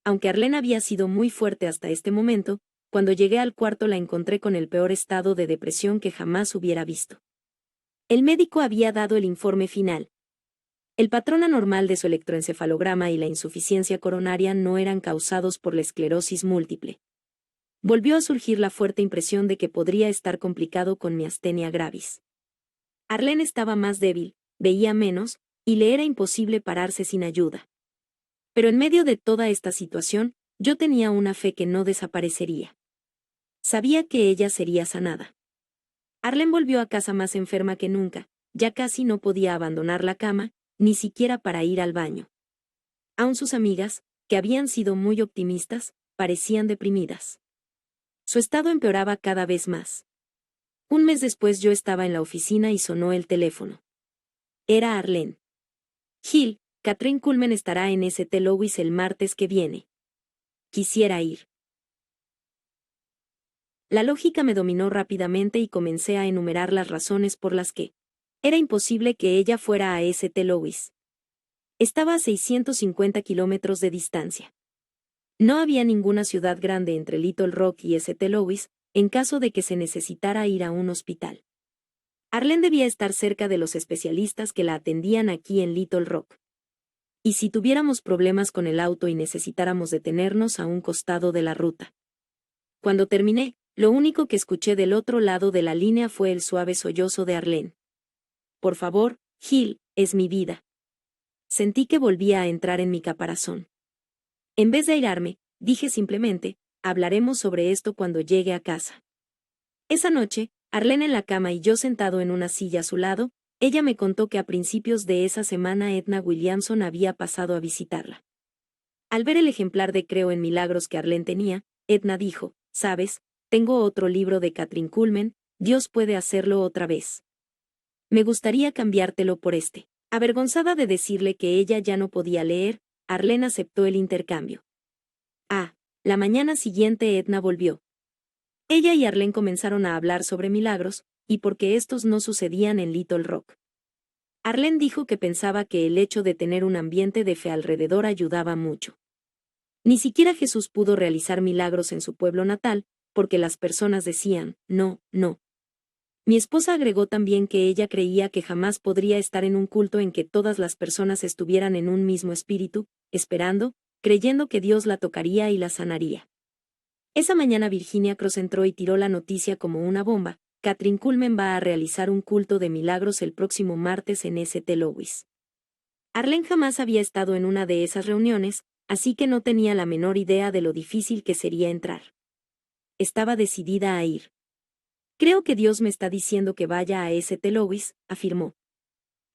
Aunque Arlene había sido muy fuerte hasta este momento, cuando llegué al cuarto la encontré con el peor estado de depresión que jamás hubiera visto. El médico había dado el informe final. El patrón anormal de su electroencefalograma y la insuficiencia coronaria no eran causados por la esclerosis múltiple. Volvió a surgir la fuerte impresión de que podría estar complicado con miastenia gravis. Arlene estaba más débil, veía menos, y le era imposible pararse sin ayuda. Pero en medio de toda esta situación, yo tenía una fe que no desaparecería. Sabía que ella sería sanada. Arlene volvió a casa más enferma que nunca, ya casi no podía abandonar la cama, ni siquiera para ir al baño. Aun sus amigas, que habían sido muy optimistas, parecían deprimidas. Su estado empeoraba cada vez más. Un mes después yo estaba en la oficina y sonó el teléfono. Era Arlene. Gil, Catherine Kuhlman estará en St. Louis el martes que viene. Quisiera ir. La lógica me dominó rápidamente y comencé a enumerar las razones por las que era imposible que ella fuera a St. Louis. Estaba a 650 kilómetros de distancia. No había ninguna ciudad grande entre Little Rock y St. Louis, en caso de que se necesitara ir a un hospital. Arlene debía estar cerca de los especialistas que la atendían aquí en Little Rock. Y si tuviéramos problemas con el auto y necesitáramos detenernos a un costado de la ruta. Cuando terminé, lo único que escuché del otro lado de la línea fue el suave sollozo de Arlene. Por favor, Gil, es mi vida. Sentí que volvía a entrar en mi caparazón. En vez de airarme, dije simplemente, hablaremos sobre esto cuando llegue a casa. Esa noche, Arlene en la cama y yo sentado en una silla a su lado, ella me contó que a principios de esa semana Edna Williamson había pasado a visitarla. Al ver el ejemplar de Creo en Milagros que Arlene tenía, Edna dijo, ¿sabes? Tengo otro libro de Catherine Kuhlman, Dios puede hacerlo otra vez. Me gustaría cambiártelo por este. Avergonzada de decirle que ella ya no podía leer, Arlene aceptó el intercambio. La mañana siguiente Edna volvió. Ella y Arlene comenzaron a hablar sobre milagros, y por qué estos no sucedían en Little Rock. Arlene dijo que pensaba que el hecho de tener un ambiente de fe alrededor ayudaba mucho. Ni siquiera Jesús pudo realizar milagros en su pueblo natal, porque las personas decían, no, no. Mi esposa agregó también que ella creía que jamás podría estar en un culto en que todas las personas estuvieran en un mismo espíritu, esperando, creyendo que Dios la tocaría y la sanaría. Esa mañana Virginia Cross entró y tiró la noticia como una bomba. Catherine Kuhlman va a realizar un culto de milagros el próximo martes en St. Louis. Arlene jamás había estado en una de esas reuniones, así que no tenía la menor idea de lo difícil que sería entrar. Estaba decidida a ir. Creo que Dios me está diciendo que vaya a St. Louis, afirmó.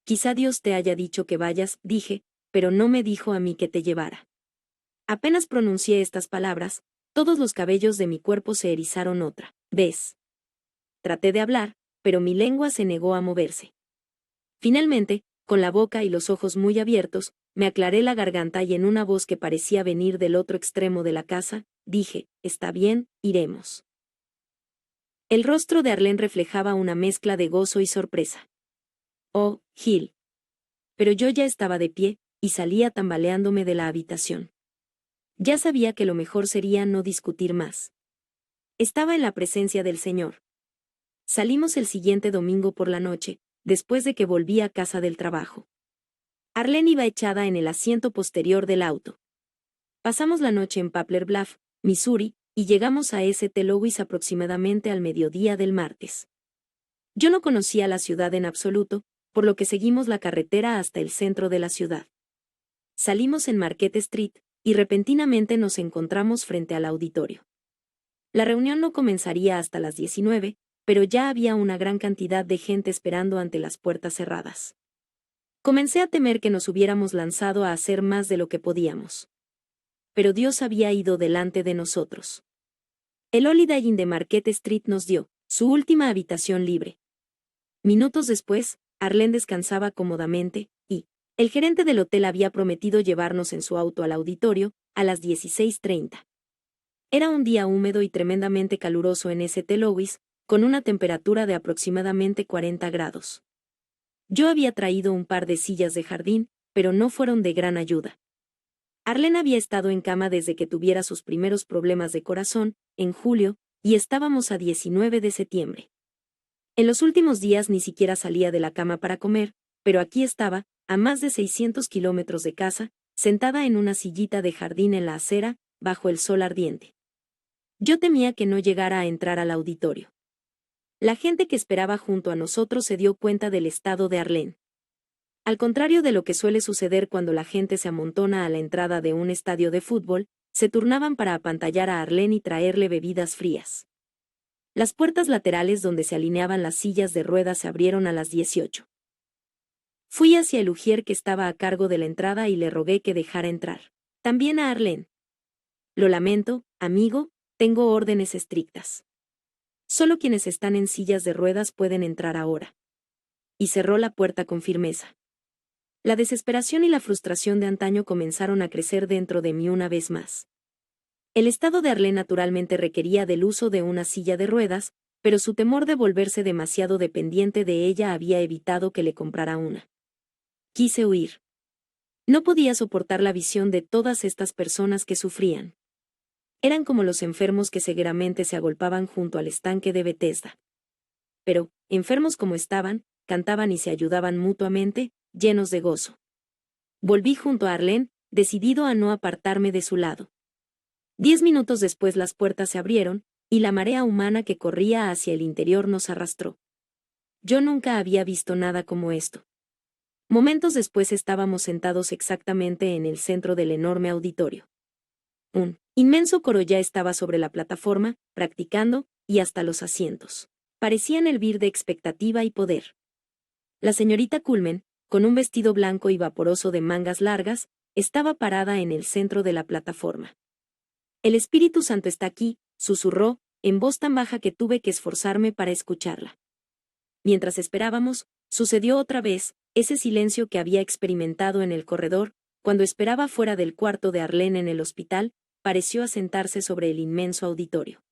Quizá Dios te haya dicho que vayas, dije, pero no me dijo a mí que te llevara. Apenas pronuncié estas palabras, todos los cabellos de mi cuerpo se erizaron otra vez. Traté de hablar, pero mi lengua se negó a moverse. Finalmente, con la boca y los ojos muy abiertos, me aclaré la garganta y en una voz que parecía venir del otro extremo de la casa, dije, está bien, iremos. El rostro de Arlene reflejaba una mezcla de gozo y sorpresa. Oh, Gil. Pero yo ya estaba de pie, y salía tambaleándome de la habitación. Ya sabía que lo mejor sería no discutir más. Estaba en la presencia del Señor. Salimos el siguiente domingo por la noche, después de que volví a casa del trabajo. Arlene iba echada en el asiento posterior del auto. Pasamos la noche en Poplar Bluff, Missouri, y llegamos a St. Louis aproximadamente al mediodía del martes. Yo no conocía la ciudad en absoluto, por lo que seguimos la carretera hasta el centro de la ciudad. Salimos en Marquette Street, y repentinamente nos encontramos frente al auditorio. La reunión no comenzaría hasta las 19, pero ya había una gran cantidad de gente esperando ante las puertas cerradas. Comencé a temer que nos hubiéramos lanzado a hacer más de lo que podíamos. Pero Dios había ido delante de nosotros. El Holiday Inn de Marquette Street nos dio su última habitación libre. Minutos después, Arlene descansaba cómodamente, y el gerente del hotel había prometido llevarnos en su auto al auditorio a las 16:30. Era un día húmedo y tremendamente caluroso en St. Louis, con una temperatura de aproximadamente 40 grados. Yo había traído un par de sillas de jardín, pero no fueron de gran ayuda. Arlene había estado en cama desde que tuviera sus primeros problemas de corazón, en julio, y estábamos a 19 de septiembre. En los últimos días ni siquiera salía de la cama para comer, pero aquí estaba, a más de 600 kilómetros de casa, sentada en una sillita de jardín en la acera, bajo el sol ardiente. Yo temía que no llegara a entrar al auditorio. La gente que esperaba junto a nosotros se dio cuenta del estado de Arlene. Al contrario de lo que suele suceder cuando la gente se amontona a la entrada de un estadio de fútbol, se turnaban para apantallar a Arlene y traerle bebidas frías. Las puertas laterales donde se alineaban las sillas de ruedas se abrieron a las 18. Fui hacia el ujier que estaba a cargo de la entrada y le rogué que dejara entrar. También a Arlene. Lo lamento, amigo, tengo órdenes estrictas. Solo quienes están en sillas de ruedas pueden entrar ahora. Y cerró la puerta con firmeza. La desesperación y la frustración de antaño comenzaron a crecer dentro de mí una vez más. El estado de Arlene naturalmente requería del uso de una silla de ruedas, pero su temor de volverse demasiado dependiente de ella había evitado que le comprara una. Quise huir. No podía soportar la visión de todas estas personas que sufrían. Eran como los enfermos que cegueramente se agolpaban junto al estanque de Bethesda. Pero, enfermos como estaban, cantaban y se ayudaban mutuamente, llenos de gozo. Volví junto a Arlene, decidido a no apartarme de su lado. 10 minutos después las puertas se abrieron, y la marea humana que corría hacia el interior nos arrastró. Yo nunca había visto nada como esto. Momentos después estábamos sentados exactamente en el centro del enorme auditorio. Un inmenso coro ya estaba sobre la plataforma, practicando, y hasta los asientos parecían hervir de expectativa y poder. La señorita Culmen, con un vestido blanco y vaporoso de mangas largas, estaba parada en el centro de la plataforma. El Espíritu Santo está aquí, susurró, en voz tan baja que tuve que esforzarme para escucharla. Mientras esperábamos, sucedió otra vez, ese silencio que había experimentado en el corredor, cuando esperaba fuera del cuarto de Arlene en el hospital, pareció asentarse sobre el inmenso auditorio.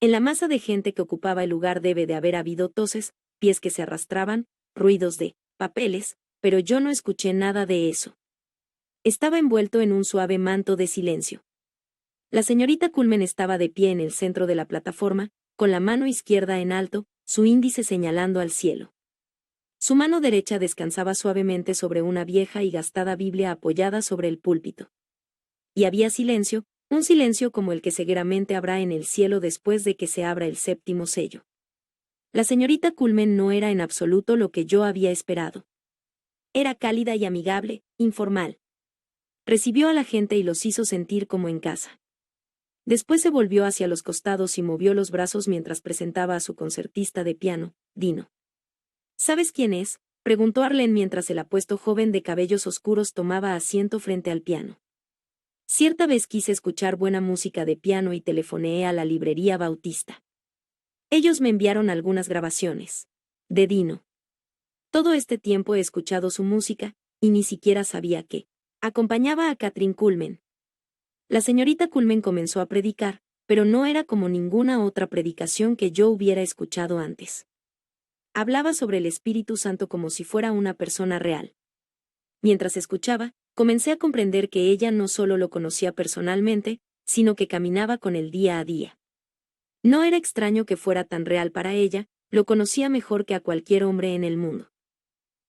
En la masa de gente que ocupaba el lugar debe de haber habido toses, pies que se arrastraban, ruidos de papeles, pero yo no escuché nada de eso. Estaba envuelto en un suave manto de silencio. La señorita Culmen estaba de pie en el centro de la plataforma, con la mano izquierda en alto, su índice señalando al cielo. Su mano derecha descansaba suavemente sobre una vieja y gastada Biblia apoyada sobre el púlpito. Y había silencio, un silencio como el que seguramente habrá en el cielo después de que se abra el séptimo sello. La señorita Culmen no era en absoluto lo que yo había esperado. Era cálida y amigable, informal. Recibió a la gente y los hizo sentir como en casa. Después se volvió hacia los costados y movió los brazos mientras presentaba a su concertista de piano, Dino. ¿Sabes quién es?, preguntó Arlene mientras el apuesto joven de cabellos oscuros tomaba asiento frente al piano. Cierta vez quise escuchar buena música de piano y telefoneé a la librería Bautista. Ellos me enviaron algunas grabaciones. De Dino. Todo este tiempo he escuchado su música, y ni siquiera sabía que Acompañaba a Kathryn Kuhlman. La señorita Kuhlman comenzó a predicar, pero no era como ninguna otra predicación que yo hubiera escuchado antes. Hablaba sobre el Espíritu Santo como si fuera una persona real. Mientras escuchaba, comencé a comprender que ella no solo lo conocía personalmente, sino que caminaba con él día a día. No era extraño que fuera tan real para ella, lo conocía mejor que a cualquier hombre en el mundo.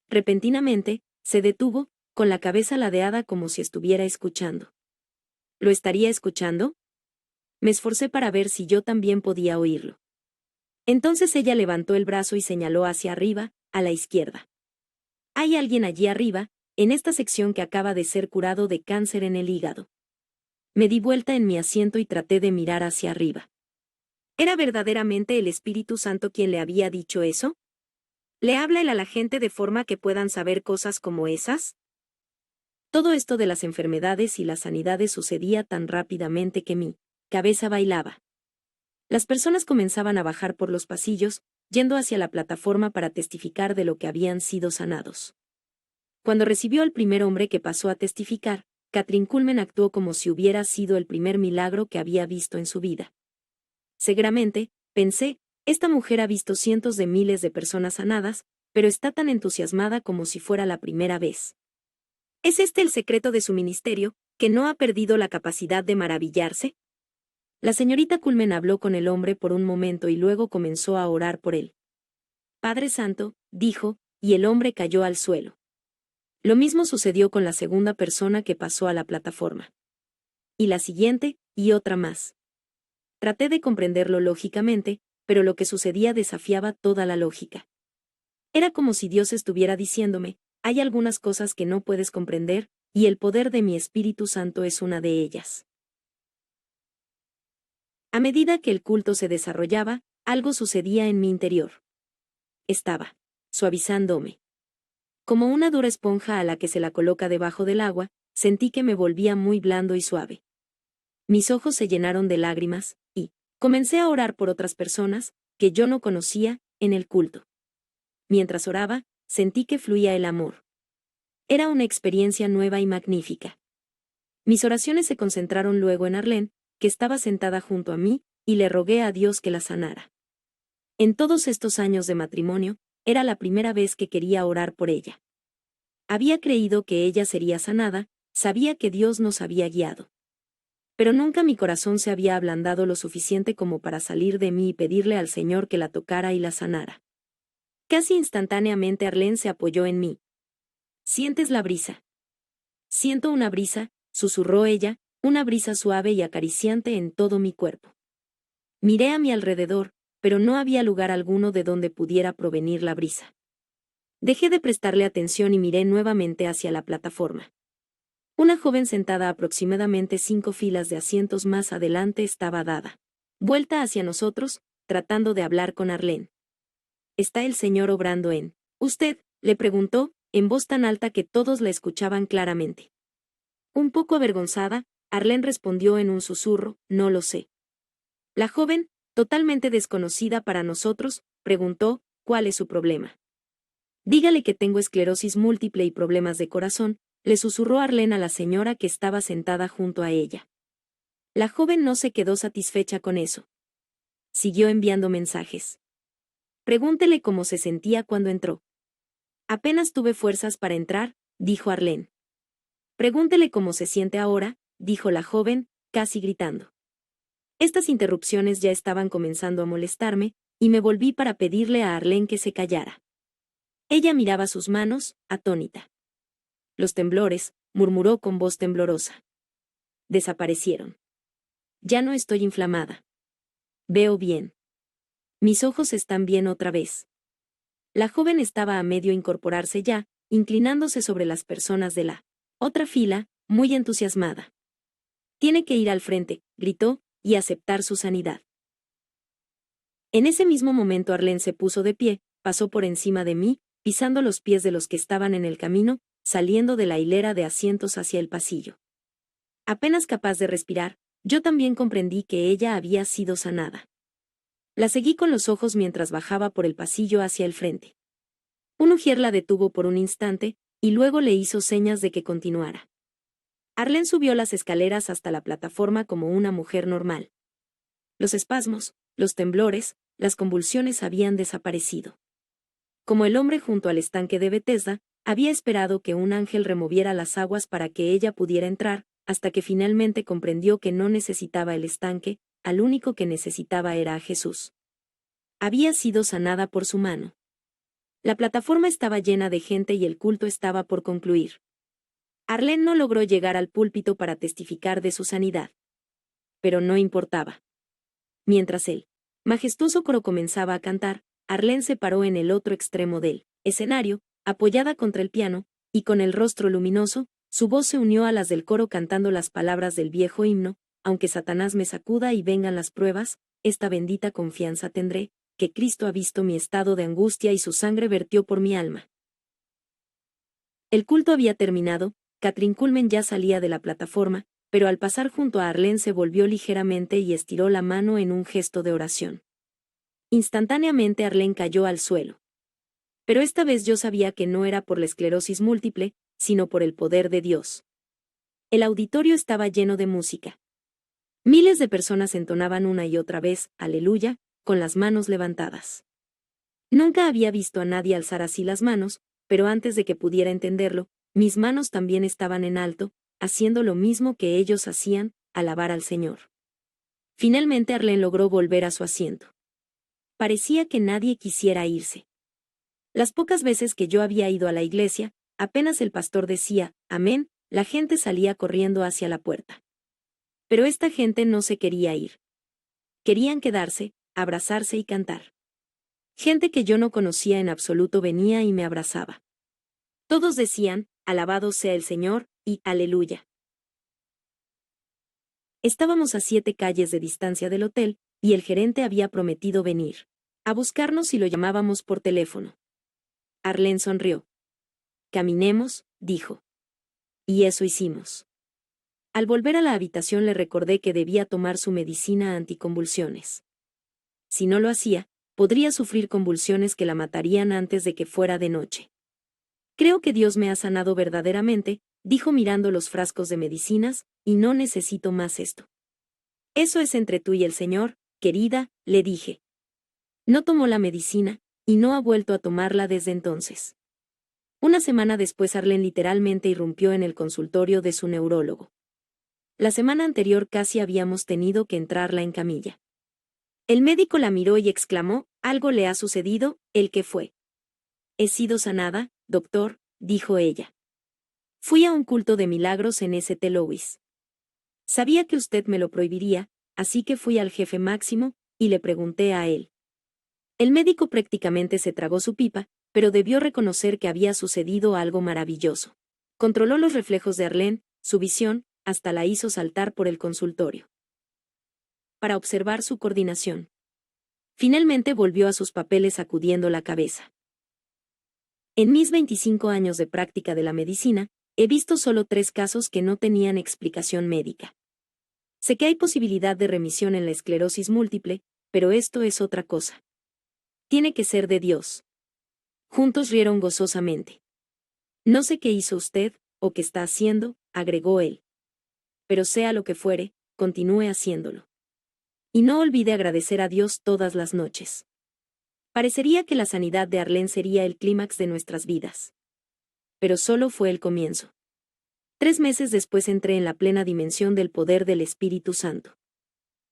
Repentinamente, se detuvo, con la cabeza ladeada como si estuviera escuchando. ¿Lo estaría escuchando? Me esforcé para ver si yo también podía oírlo. Entonces ella levantó el brazo y señaló hacia arriba, a la izquierda. Hay alguien allí arriba, en esta sección que acaba de ser curado de cáncer en el hígado. Me di vuelta en mi asiento y traté de mirar hacia arriba. ¿Era verdaderamente el Espíritu Santo quien le había dicho eso? ¿Le habla él a la gente de forma que puedan saber cosas como esas? Todo esto de las enfermedades y las sanidades sucedía tan rápidamente que mi cabeza bailaba. Las personas comenzaban a bajar por los pasillos, yendo hacia la plataforma para testificar de lo que habían sido sanados. Cuando recibió al primer hombre que pasó a testificar, Kathryn Kuhlman actuó como si hubiera sido el primer milagro que había visto en su vida. Seguramente, pensé, esta mujer ha visto cientos de miles de personas sanadas, pero está tan entusiasmada como si fuera la primera vez. ¿Es este el secreto de su ministerio, que no ha perdido la capacidad de maravillarse? La señorita Kuhlman habló con el hombre por un momento y luego comenzó a orar por él. Padre Santo, dijo, y el hombre cayó al suelo. Lo mismo sucedió con la segunda persona que pasó a la plataforma. Y la siguiente, y otra más. Traté de comprenderlo lógicamente, pero lo que sucedía desafiaba toda la lógica. Era como si Dios estuviera diciéndome, hay algunas cosas que no puedes comprender, y el poder de mi Espíritu Santo es una de ellas. A medida que el culto se desarrollaba, algo sucedía en mi interior. Estaba suavizándome. Como una dura esponja a la que se la coloca debajo del agua, sentí que me volvía muy blando y suave. Mis ojos se llenaron de lágrimas, y comencé a orar por otras personas, que yo no conocía, en el culto. Mientras oraba, sentí que fluía el amor. Era una experiencia nueva y magnífica. Mis oraciones se concentraron luego en Arlene, que estaba sentada junto a mí, y le rogué a Dios que la sanara. En todos estos años de matrimonio, era la primera vez que quería orar por ella. Había creído que ella sería sanada, sabía que Dios nos había guiado. Pero nunca mi corazón se había ablandado lo suficiente como para salir de mí y pedirle al Señor que la tocara y la sanara. Casi instantáneamente Arlene se apoyó en mí. ¿Sientes la brisa? Siento una brisa, susurró ella, una brisa suave y acariciante en todo mi cuerpo. Miré a mi alrededor, pero no había lugar alguno de donde pudiera provenir la brisa. Dejé de prestarle atención y miré nuevamente hacia la plataforma. Una joven sentada aproximadamente 5 filas de asientos más adelante estaba dada vuelta hacia nosotros, tratando de hablar con Arlene. ¿Está el señor obrando en usted?, le preguntó, en voz tan alta que todos la escuchaban claramente. Un poco avergonzada, Arlene respondió en un susurro, no lo sé. La joven, totalmente desconocida para nosotros, preguntó, ¿cuál es su problema? Dígale que tengo esclerosis múltiple y problemas de corazón, le susurró Arlene a la señora que estaba sentada junto a ella. La joven no se quedó satisfecha con eso. Siguió enviando mensajes. Pregúntele cómo se sentía cuando entró. Apenas tuve fuerzas para entrar, dijo Arlene. Pregúntele cómo se siente ahora, dijo la joven, casi gritando. Estas interrupciones ya estaban comenzando a molestarme, y me volví para pedirle a Arlene que se callara. Ella miraba sus manos, atónita. Los temblores, murmuró con voz temblorosa. Desaparecieron. Ya no estoy inflamada. Veo bien. Mis ojos están bien otra vez. La joven estaba a medio incorporarse ya, inclinándose sobre las personas de la otra fila, muy entusiasmada. Tiene que ir al frente, gritó, y aceptar su sanidad. En ese mismo momento Arlene se puso de pie, pasó por encima de mí, pisando los pies de los que estaban en el camino, saliendo de la hilera de asientos hacia el pasillo. Apenas capaz de respirar, yo también comprendí que ella había sido sanada. La seguí con los ojos mientras bajaba por el pasillo hacia el frente. Un ujier la detuvo por un instante, y luego le hizo señas de que continuara. Arlene subió las escaleras hasta la plataforma como una mujer normal. Los espasmos, los temblores, las convulsiones habían desaparecido. Como el hombre junto al estanque de Bethesda, había esperado que un ángel removiera las aguas para que ella pudiera entrar, hasta que finalmente comprendió que no necesitaba el estanque, al único que necesitaba era a Jesús. Había sido sanada por su mano. La plataforma estaba llena de gente y el culto estaba por concluir. Arlene no logró llegar al púlpito para testificar de su sanidad. Pero no importaba. Mientras el majestuoso coro comenzaba a cantar, Arlene se paró en el otro extremo del escenario, apoyada contra el piano, y con el rostro luminoso, su voz se unió a las del coro cantando las palabras del viejo himno: aunque Satanás me sacuda y vengan las pruebas, esta bendita confianza tendré, que Cristo ha visto mi estado de angustia y su sangre vertió por mi alma. El culto había terminado, Kathryn Kuhlman ya salía de la plataforma, pero al pasar junto a Arlene se volvió ligeramente y estiró la mano en un gesto de oración. Instantáneamente Arlene cayó al suelo. Pero esta vez yo sabía que no era por la esclerosis múltiple, sino por el poder de Dios. El auditorio estaba lleno de música. Miles de personas entonaban una y otra vez, aleluya, con las manos levantadas. Nunca había visto a nadie alzar así las manos, pero antes de que pudiera entenderlo, mis manos también estaban en alto, haciendo lo mismo que ellos hacían, alabar al Señor. Finalmente Arlene logró volver a su asiento. Parecía que nadie quisiera irse. Las pocas veces que yo había ido a la iglesia, apenas el pastor decía, amén, la gente salía corriendo hacia la puerta. Pero esta gente no se quería ir. Querían quedarse, abrazarse y cantar. Gente que yo no conocía en absoluto venía y me abrazaba. Todos decían, alabado sea el Señor, y aleluya. Estábamos a 7 calles de distancia del hotel, y el gerente había prometido venir a buscarnos si lo llamábamos por teléfono. Arlene sonrió. Caminemos, dijo. Y eso hicimos. Al volver a la habitación le recordé que debía tomar su medicina anticonvulsiones. Si no lo hacía, podría sufrir convulsiones que la matarían antes de que fuera de noche. Creo que Dios me ha sanado verdaderamente, dijo mirando los frascos de medicinas, y no necesito más esto. Eso es entre tú y el Señor, querida, le dije. No tomó la medicina, y no ha vuelto a tomarla desde entonces. Una semana después Arlene literalmente irrumpió en el consultorio de su neurólogo. La semana anterior casi habíamos tenido que entrarla en camilla. El médico la miró y exclamó, algo le ha sucedido, ¿el qué fue? He sido sanada, doctor, dijo ella. Fui a un culto de milagros en St. Louis. Sabía que usted me lo prohibiría, así que fui al jefe máximo, y le pregunté a él. El médico prácticamente se tragó su pipa, pero debió reconocer que había sucedido algo maravilloso. Controló los reflejos de Arlene, su visión, hasta la hizo saltar por el consultorio. Para observar su coordinación. Finalmente volvió a sus papeles sacudiendo la cabeza. En mis 25 años de práctica de la medicina, he visto solo 3 casos que no tenían explicación médica. Sé que hay posibilidad de remisión en la esclerosis múltiple, pero esto es otra cosa. Tiene que ser de Dios. Juntos rieron gozosamente. No sé qué hizo usted, o qué está haciendo, agregó él. Pero sea lo que fuere, continúe haciéndolo. Y no olvide agradecer a Dios todas las noches. Parecería que la sanidad de Arlene sería el clímax de nuestras vidas. Pero solo fue el comienzo. 3 meses después entré en la plena dimensión del poder del Espíritu Santo.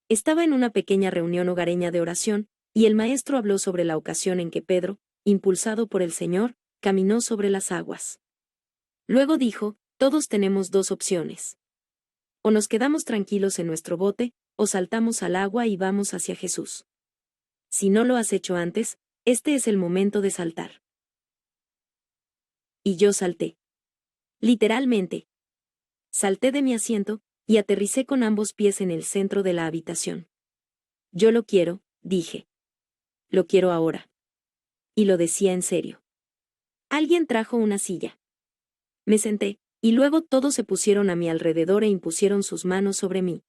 Estaba en una pequeña reunión hogareña de oración, y el maestro habló sobre la ocasión en que Pedro, impulsado por el Señor, caminó sobre las aguas. Luego dijo, todos tenemos 2 opciones. O nos quedamos tranquilos en nuestro bote, o saltamos al agua y vamos hacia Jesús. Si no lo has hecho antes, este es el momento de saltar. Y yo salté. Literalmente. Salté de mi asiento, y aterricé con ambos pies en el centro de la habitación. Yo lo quiero, dije. Lo quiero ahora. Y lo decía en serio. Alguien trajo una silla. Me senté, y luego todos se pusieron a mi alrededor e impusieron sus manos sobre mí.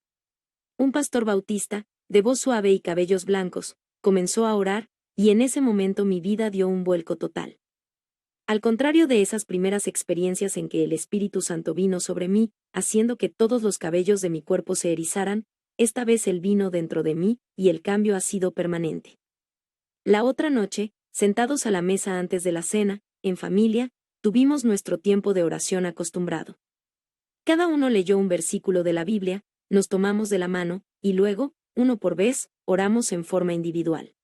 Un pastor bautista, de voz suave y cabellos blancos, comenzó a orar, y en ese momento mi vida dio un vuelco total. Al contrario de esas primeras experiencias en que el Espíritu Santo vino sobre mí, haciendo que todos los cabellos de mi cuerpo se erizaran, esta vez Él vino dentro de mí, y el cambio ha sido permanente. La otra noche, sentados a la mesa antes de la cena, en familia, tuvimos nuestro tiempo de oración acostumbrado. Cada uno leyó un versículo de la Biblia, nos tomamos de la mano, y luego, uno por vez, oramos en forma individual.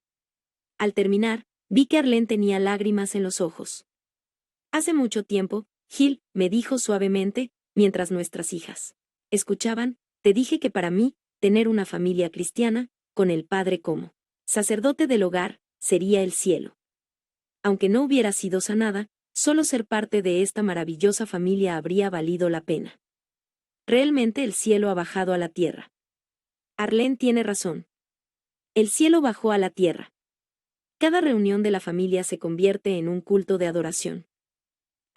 Al terminar, vi que Arlene tenía lágrimas en los ojos. Hace mucho tiempo, Gil, me dijo suavemente, mientras nuestras hijas escuchaban, te dije que para mí, tener una familia cristiana, con el Padre como sacerdote del hogar, sería el cielo. Aunque no hubiera sido sanada, solo ser parte de esta maravillosa familia habría valido la pena. Realmente el cielo ha bajado a la tierra. Arlene tiene razón. El cielo bajó a la tierra. Cada reunión de la familia se convierte en un culto de adoración.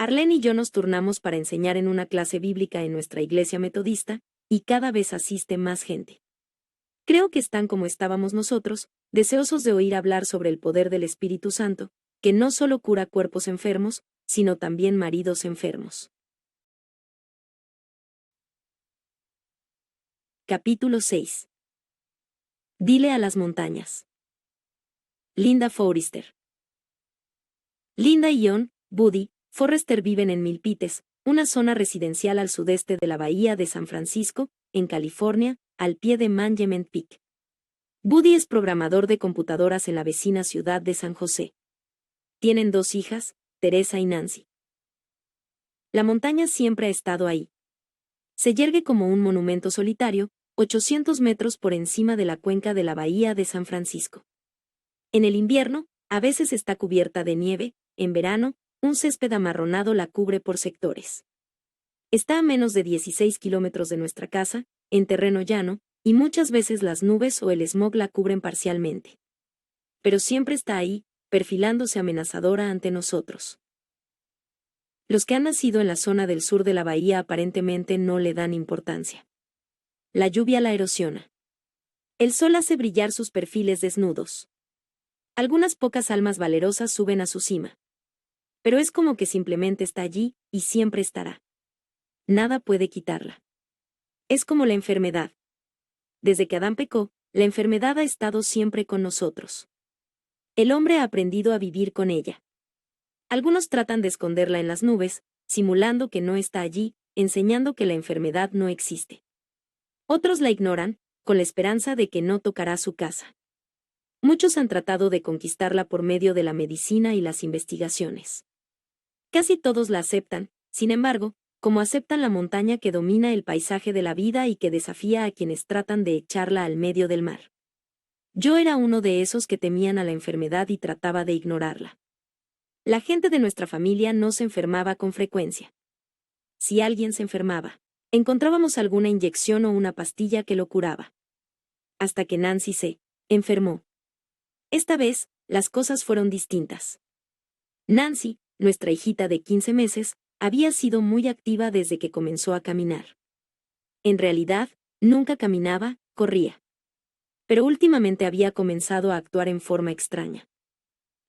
Arlene y yo nos turnamos para enseñar en una clase bíblica en nuestra iglesia metodista, y cada vez asiste más gente. Creo que están como estábamos nosotros, deseosos de oír hablar sobre el poder del Espíritu Santo, que no solo cura cuerpos enfermos, sino también maridos enfermos. Capítulo 6. Dile a las montañas. Linda Forrester. Linda y John, Buddy, Forrester viven en Milpitas, una zona residencial al sudeste de la bahía de San Francisco, en California, al pie de Monument Peak. Buddy es programador de computadoras en la vecina ciudad de San José. Tienen 2 hijas, Teresa y Nancy. La montaña siempre ha estado ahí. Se yergue como un monumento solitario, 800 metros por encima de la cuenca de la bahía de San Francisco. En el invierno, a veces está cubierta de nieve, en verano, un césped amarronado la cubre por sectores. Está a menos de 16 kilómetros de nuestra casa, en terreno llano, y muchas veces las nubes o el smog la cubren parcialmente. Pero siempre está ahí, perfilándose amenazadora ante nosotros. Los que han nacido en la zona del sur de la bahía aparentemente no le dan importancia. La lluvia la erosiona. El sol hace brillar sus perfiles desnudos. Algunas pocas almas valerosas suben a su cima. Pero es como que simplemente está allí, y siempre estará. Nada puede quitarla. Es como la enfermedad. Desde que Adán pecó, la enfermedad ha estado siempre con nosotros. El hombre ha aprendido a vivir con ella. Algunos tratan de esconderla en las nubes, simulando que no está allí, enseñando que la enfermedad no existe. Otros la ignoran, con la esperanza de que no tocará su casa. Muchos han tratado de conquistarla por medio de la medicina y las investigaciones. Casi todos la aceptan, sin embargo, como aceptan la montaña que domina el paisaje de la vida y que desafía a quienes tratan de echarla al medio del mar. Yo era uno de esos que temían a la enfermedad y trataba de ignorarla. La gente de nuestra familia no se enfermaba con frecuencia. Si alguien se enfermaba, encontrábamos alguna inyección o una pastilla que lo curaba. Hasta que Nancy se enfermó. Esta vez, las cosas fueron distintas. Nancy, nuestra hijita de 15 meses, había sido muy activa desde que comenzó a caminar. En realidad, nunca caminaba, corría. Pero últimamente había comenzado a actuar en forma extraña.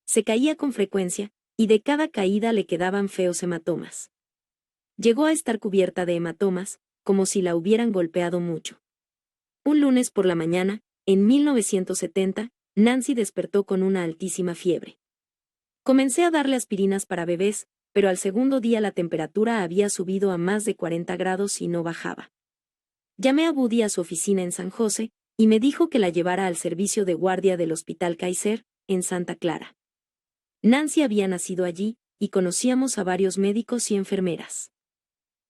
Se caía con frecuencia, y de cada caída le quedaban feos hematomas. Llegó a estar cubierta de hematomas, como si la hubieran golpeado mucho. Un lunes por la mañana, en 1970, Nancy despertó con una altísima fiebre. Comencé a darle aspirinas para bebés, pero al segundo día la temperatura había subido a más de 40 grados y no bajaba. Llamé a Buddy a su oficina en San José, y me dijo que la llevara al servicio de guardia del Hospital Kaiser, en Santa Clara. Nancy había nacido allí, y conocíamos a varios médicos y enfermeras.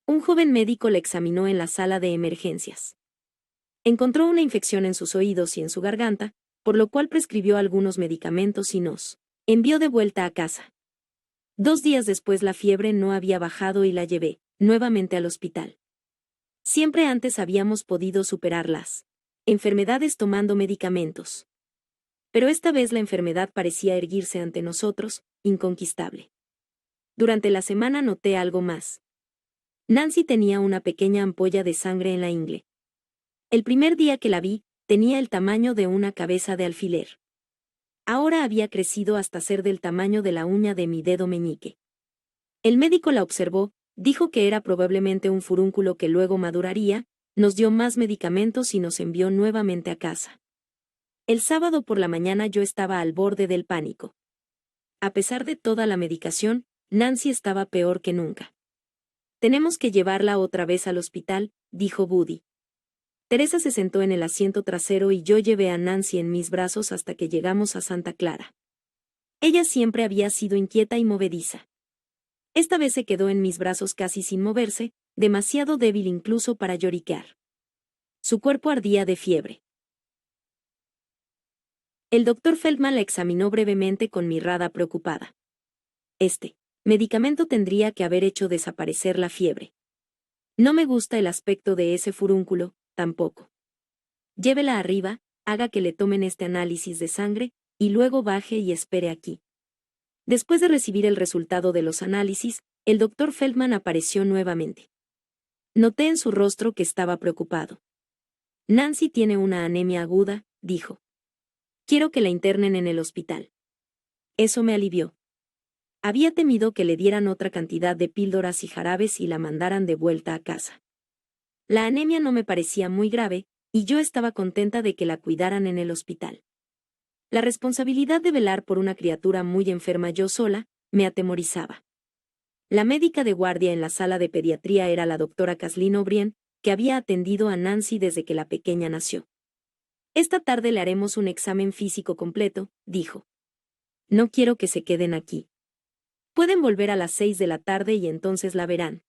Un joven médico la examinó en la sala de emergencias. Encontró una infección en sus oídos y en su garganta, por lo cual prescribió algunos medicamentos y nos envió de vuelta a casa. 2 días después la fiebre no había bajado y la llevé, nuevamente al hospital. Siempre antes habíamos podido superar las enfermedades tomando medicamentos. Pero esta vez la enfermedad parecía erguirse ante nosotros, inconquistable. Durante la semana noté algo más. Nancy tenía una pequeña ampolla de sangre en la ingle. El primer día que la vi, tenía el tamaño de una cabeza de alfiler. Ahora había crecido hasta ser del tamaño de la uña de mi dedo meñique. El médico la observó, dijo que era probablemente un furúnculo que luego maduraría, nos dio más medicamentos y nos envió nuevamente a casa. El sábado por la mañana yo estaba al borde del pánico. A pesar de toda la medicación, Nancy estaba peor que nunca. Tenemos que llevarla otra vez al hospital, dijo Buddy. Teresa se sentó en el asiento trasero y yo llevé a Nancy en mis brazos hasta que llegamos a Santa Clara. Ella siempre había sido inquieta y movediza. Esta vez se quedó en mis brazos casi sin moverse, demasiado débil incluso para lloriquear. Su cuerpo ardía de fiebre. El doctor Feldman la examinó brevemente con mirada preocupada. Este medicamento tendría que haber hecho desaparecer la fiebre. No me gusta el aspecto de ese furúnculo, tampoco. Llévela arriba, haga que le tomen este análisis de sangre, y luego baje y espere aquí. Después de recibir el resultado de los análisis, el doctor Feldman apareció nuevamente. Noté en su rostro que estaba preocupado. Nancy tiene una anemia aguda, dijo. Quiero que la internen en el hospital. Eso me alivió. Había temido que le dieran otra cantidad de píldoras y jarabes y la mandaran de vuelta a casa. La anemia no me parecía muy grave, y yo estaba contenta de que la cuidaran en el hospital. La responsabilidad de velar por una criatura muy enferma yo sola, me atemorizaba. La médica de guardia en la sala de pediatría era la doctora Kathleen O'Brien, que había atendido a Nancy desde que la pequeña nació. Esta tarde le haremos un examen físico completo, dijo. No quiero que se queden aquí. Pueden volver a las 6 de la tarde y entonces la verán.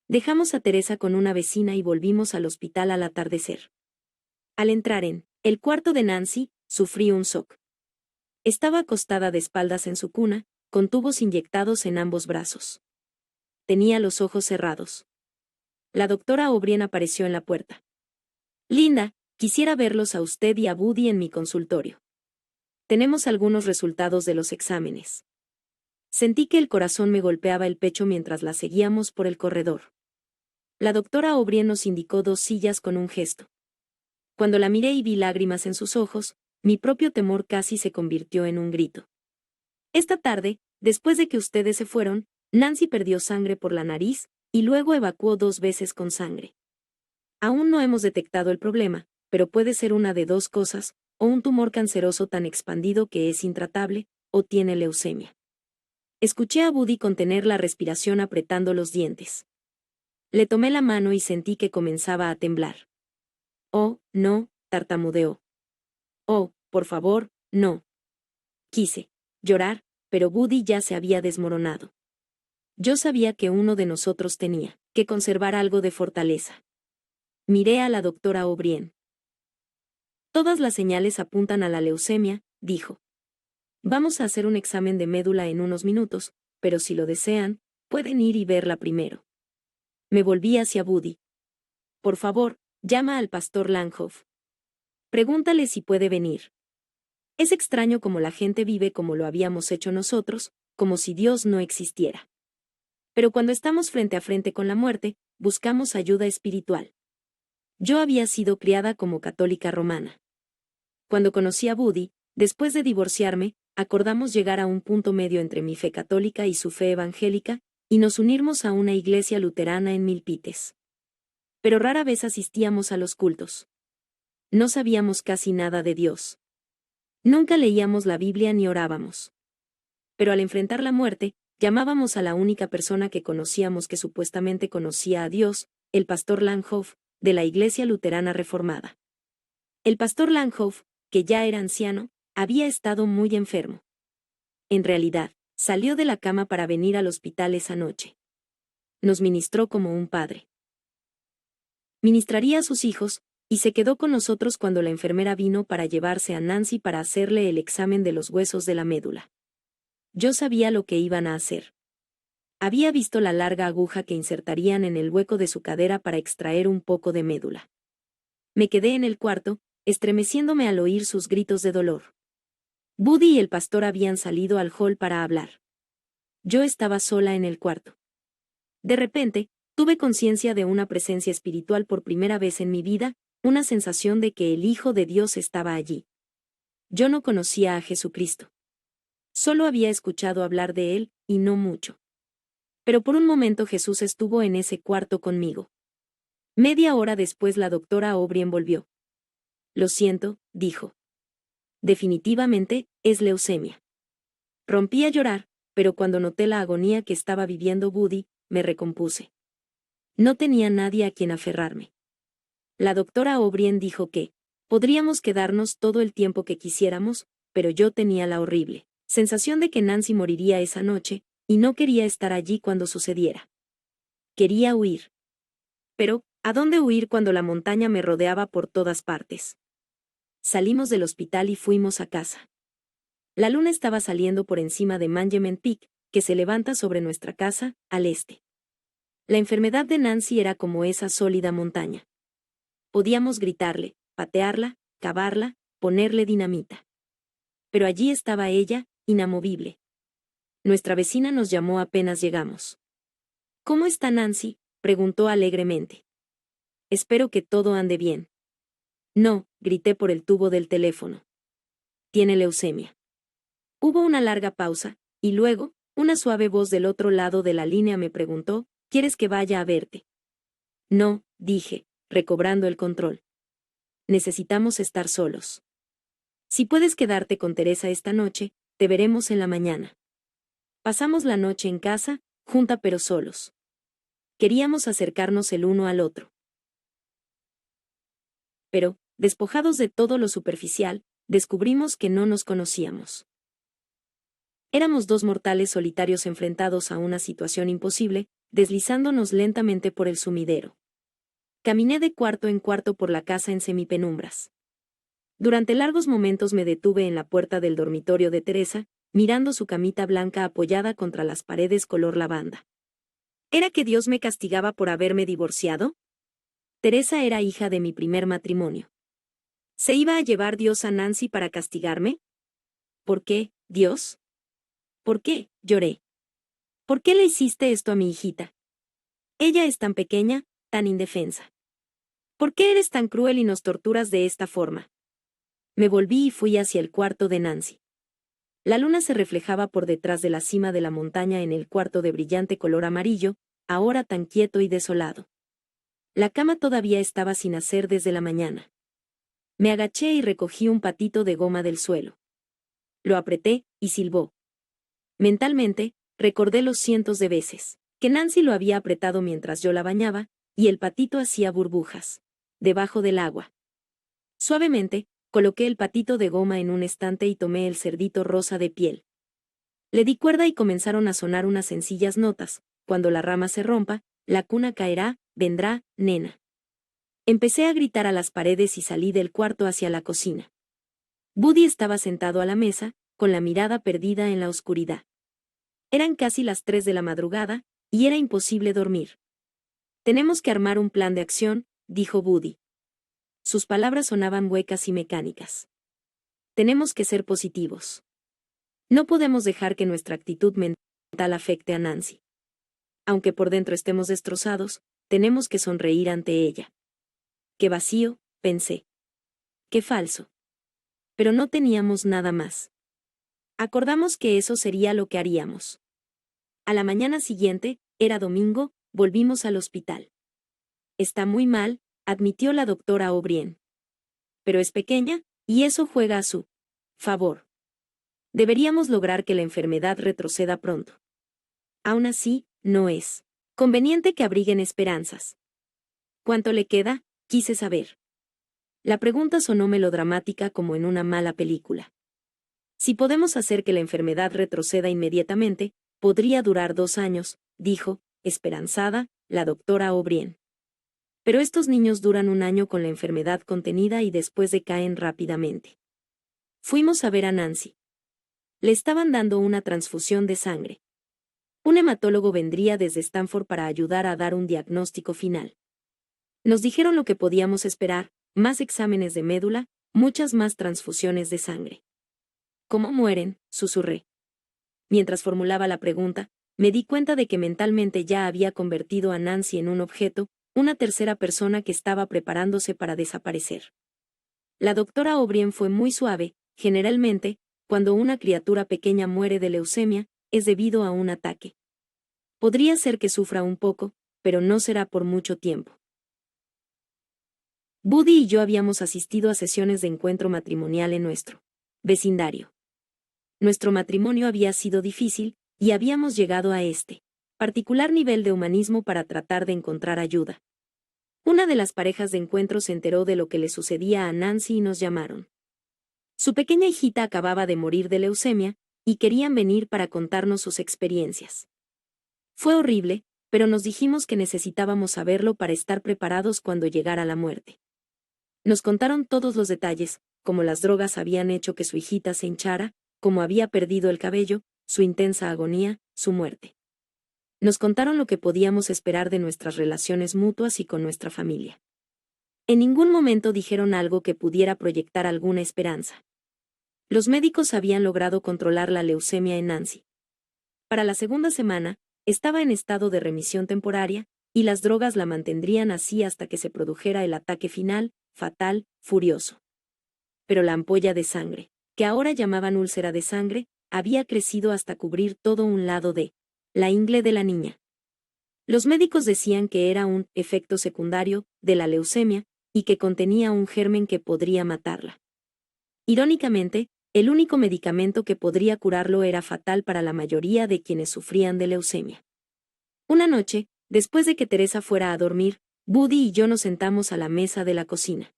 Dejamos a Teresa con una vecina y volvimos al hospital al atardecer. Al entrar en el cuarto de Nancy, sufrí un shock. Estaba acostada de espaldas en su cuna, con tubos inyectados en ambos brazos. Tenía los ojos cerrados. La doctora O'Brien apareció en la puerta. Linda, quisiera verlos a usted y a Buddy en mi consultorio. Tenemos algunos resultados de los exámenes. Sentí que el corazón me golpeaba el pecho mientras la seguíamos por el corredor. La doctora O'Brien nos indicó 2 sillas con un gesto. Cuando la miré y vi lágrimas en sus ojos, mi propio temor casi se convirtió en un grito. Esta tarde, después de que ustedes se fueron, Nancy perdió sangre por la nariz, y luego evacuó 2 veces con sangre. Aún no hemos detectado el problema, pero puede ser una de 2 cosas, o un tumor canceroso tan expandido que es intratable, o tiene leucemia. Escuché a Buddy contener la respiración apretando los dientes. Le tomé la mano y sentí que comenzaba a temblar. Oh, no, tartamudeó. Oh, por favor, no. Quise llorar, pero Buddy ya se había desmoronado. Yo sabía que uno de nosotros tenía que conservar algo de fortaleza. Miré a la doctora O'Brien. Todas las señales apuntan a la leucemia, dijo. Vamos a hacer un examen de médula en unos minutos, pero si lo desean, pueden ir y verla primero. Me volví hacia Buddy. Por favor, llama al pastor Langhoff. Pregúntale si puede venir. Es extraño cómo la gente vive como lo habíamos hecho nosotros, como si Dios no existiera. Pero cuando estamos frente a frente con la muerte, buscamos ayuda espiritual. Yo había sido criada como católica romana. Cuando conocí a Buddy, después de divorciarme, acordamos llegar a un punto medio entre mi fe católica y su fe evangélica, y nos unirmos a una iglesia luterana en Milpites. Pero rara vez asistíamos a los cultos. No sabíamos casi nada de Dios. Nunca leíamos la Biblia ni orábamos. Pero al enfrentar la muerte, llamábamos a la única persona que conocíamos que supuestamente conocía a Dios, el pastor Langhoff, de la Iglesia Luterana Reformada. El pastor Langhoff, que ya era anciano, había estado muy enfermo. En realidad, salió de la cama para venir al hospital esa noche. Nos ministró como un padre. Ministraría a sus hijos, y se quedó con nosotros cuando la enfermera vino para llevarse a Nancy para hacerle el examen de los huesos de la médula. Yo sabía lo que iban a hacer. Había visto la larga aguja que insertarían en el hueco de su cadera para extraer un poco de médula. Me quedé en el cuarto, estremeciéndome al oír sus gritos de dolor. Buddy y el pastor habían salido al hall para hablar. Yo estaba sola en el cuarto. De repente, tuve conciencia de una presencia espiritual por primera vez en mi vida, una sensación de que el Hijo de Dios estaba allí. Yo no conocía a Jesucristo. Solo había escuchado hablar de él, y no mucho. Pero por un momento Jesús estuvo en ese cuarto conmigo. Media hora después la doctora O'Brien volvió. Lo siento, dijo. Definitivamente, es leucemia. Rompí a llorar, pero cuando noté la agonía que estaba viviendo Woody, me recompuse. No tenía nadie a quien aferrarme. La doctora O'Brien dijo que podríamos quedarnos todo el tiempo que quisiéramos, pero yo tenía la horrible sensación de que Nancy moriría esa noche, y no quería estar allí cuando sucediera. Quería huir. Pero, ¿a dónde huir cuando la montaña me rodeaba por todas partes? Salimos del hospital y fuimos a casa. La luna estaba saliendo por encima de Monument Peak, que se levanta sobre nuestra casa, al este. La enfermedad de Nancy era como esa sólida montaña. Podíamos gritarle, patearla, cavarla, ponerle dinamita. Pero allí estaba ella, inamovible. Nuestra vecina nos llamó apenas llegamos. ¿Cómo está Nancy?, preguntó alegremente. Espero que todo ande bien. No, grité por el tubo del teléfono. Tiene leucemia. Hubo una larga pausa, y luego, una suave voz del otro lado de la línea me preguntó, ¿quieres que vaya a verte? No, dije, recobrando el control. Necesitamos estar solos. Si puedes quedarte con Teresa esta noche, te veremos en la mañana. Pasamos la noche en casa, junta pero solos. Queríamos acercarnos el uno al otro. Pero, despojados de todo lo superficial, descubrimos que no nos conocíamos. Éramos dos mortales solitarios enfrentados a una situación imposible, deslizándonos lentamente por el sumidero. Caminé de cuarto en cuarto por la casa en semipenumbras. Durante largos momentos me detuve en la puerta del dormitorio de Teresa, mirando su camita blanca apoyada contra las paredes color lavanda. ¿Era que Dios me castigaba por haberme divorciado? Teresa era hija de mi primer matrimonio. ¿Se iba a llevar Dios a Nancy para castigarme? ¿Por qué, Dios? ¿Por qué? Lloré. ¿Por qué le hiciste esto a mi hijita? Ella es tan pequeña, tan indefensa. ¿Por qué eres tan cruel y nos torturas de esta forma? Me volví y fui hacia el cuarto de Nancy. La luna se reflejaba por detrás de la cima de la montaña en el cuarto de brillante color amarillo, ahora tan quieto y desolado. La cama todavía estaba sin hacer desde la mañana. Me agaché y recogí un patito de goma del suelo. Lo apreté, y silbó. Mentalmente, recordé los cientos de veces que Nancy lo había apretado mientras yo la bañaba, y el patito hacía burbujas debajo del agua. Suavemente, coloqué el patito de goma en un estante y tomé el cerdito rosa de piel. Le di cuerda y comenzaron a sonar unas sencillas notas. Cuando la rama se rompa, la cuna caerá, vendrá, nena. Empecé a gritar a las paredes y salí del cuarto hacia la cocina. Woody estaba sentado a la mesa, con la mirada perdida en la oscuridad. Eran casi las 3 de la madrugada, y era imposible dormir. Tenemos que armar un plan de acción, dijo Woody. Sus palabras sonaban huecas y mecánicas. Tenemos que ser positivos. No podemos dejar que nuestra actitud mental afecte a Nancy. Aunque por dentro estemos destrozados, tenemos que sonreír ante ella. Qué vacío, pensé. Qué falso. Pero no teníamos nada más. Acordamos que eso sería lo que haríamos. A la mañana siguiente, era domingo, volvimos al hospital. Está muy mal, admitió la doctora O'Brien. Pero es pequeña, y eso juega a su favor. Deberíamos lograr que la enfermedad retroceda pronto. Aún así, no es conveniente que abriguen esperanzas. ¿Cuánto le queda?, quise saber. La pregunta sonó melodramática como en una mala película. Si podemos hacer que la enfermedad retroceda inmediatamente, podría durar 2 años, dijo, esperanzada, la doctora O'Brien. Pero estos niños duran 1 año con la enfermedad contenida y después decaen rápidamente. Fuimos a ver a Nancy. Le estaban dando una transfusión de sangre. Un hematólogo vendría desde Stanford para ayudar a dar un diagnóstico final. Nos dijeron lo que podíamos esperar, más exámenes de médula, muchas más transfusiones de sangre. ¿Cómo mueren?, susurré. Mientras formulaba la pregunta, me di cuenta de que mentalmente ya había convertido a Nancy en un objeto, una tercera persona que estaba preparándose para desaparecer. La doctora O'Brien fue muy suave, generalmente, cuando una criatura pequeña muere de leucemia, es debido a un ataque. Podría ser que sufra un poco, pero no será por mucho tiempo. Buddy y yo habíamos asistido a sesiones de encuentro matrimonial en nuestro vecindario. Nuestro matrimonio había sido difícil, y habíamos llegado a este particular nivel de humanismo para tratar de encontrar ayuda. Una de las parejas de encuentro se enteró de lo que le sucedía a Nancy y nos llamaron. Su pequeña hijita acababa de morir de leucemia, y querían venir para contarnos sus experiencias. Fue horrible, pero nos dijimos que necesitábamos saberlo para estar preparados cuando llegara la muerte. Nos contaron todos los detalles, como las drogas habían hecho que su hijita se hinchara, cómo había perdido el cabello, su intensa agonía, su muerte. Nos contaron lo que podíamos esperar de nuestras relaciones mutuas y con nuestra familia. En ningún momento dijeron algo que pudiera proyectar alguna esperanza. Los médicos habían logrado controlar la leucemia en Nancy. Para la segunda semana, estaba en estado de remisión temporaria, y las drogas la mantendrían así hasta que se produjera el ataque final, fatal, furioso. Pero la ampolla de sangre, que ahora llamaban úlcera de sangre, había crecido hasta cubrir todo un lado de la ingle de la niña. Los médicos decían que era un efecto secundario de la leucemia y que contenía un germen que podría matarla. Irónicamente, el único medicamento que podría curarlo era fatal para la mayoría de quienes sufrían de leucemia. Una noche, después de que Teresa fuera a dormir, Buddy y yo nos sentamos a la mesa de la cocina.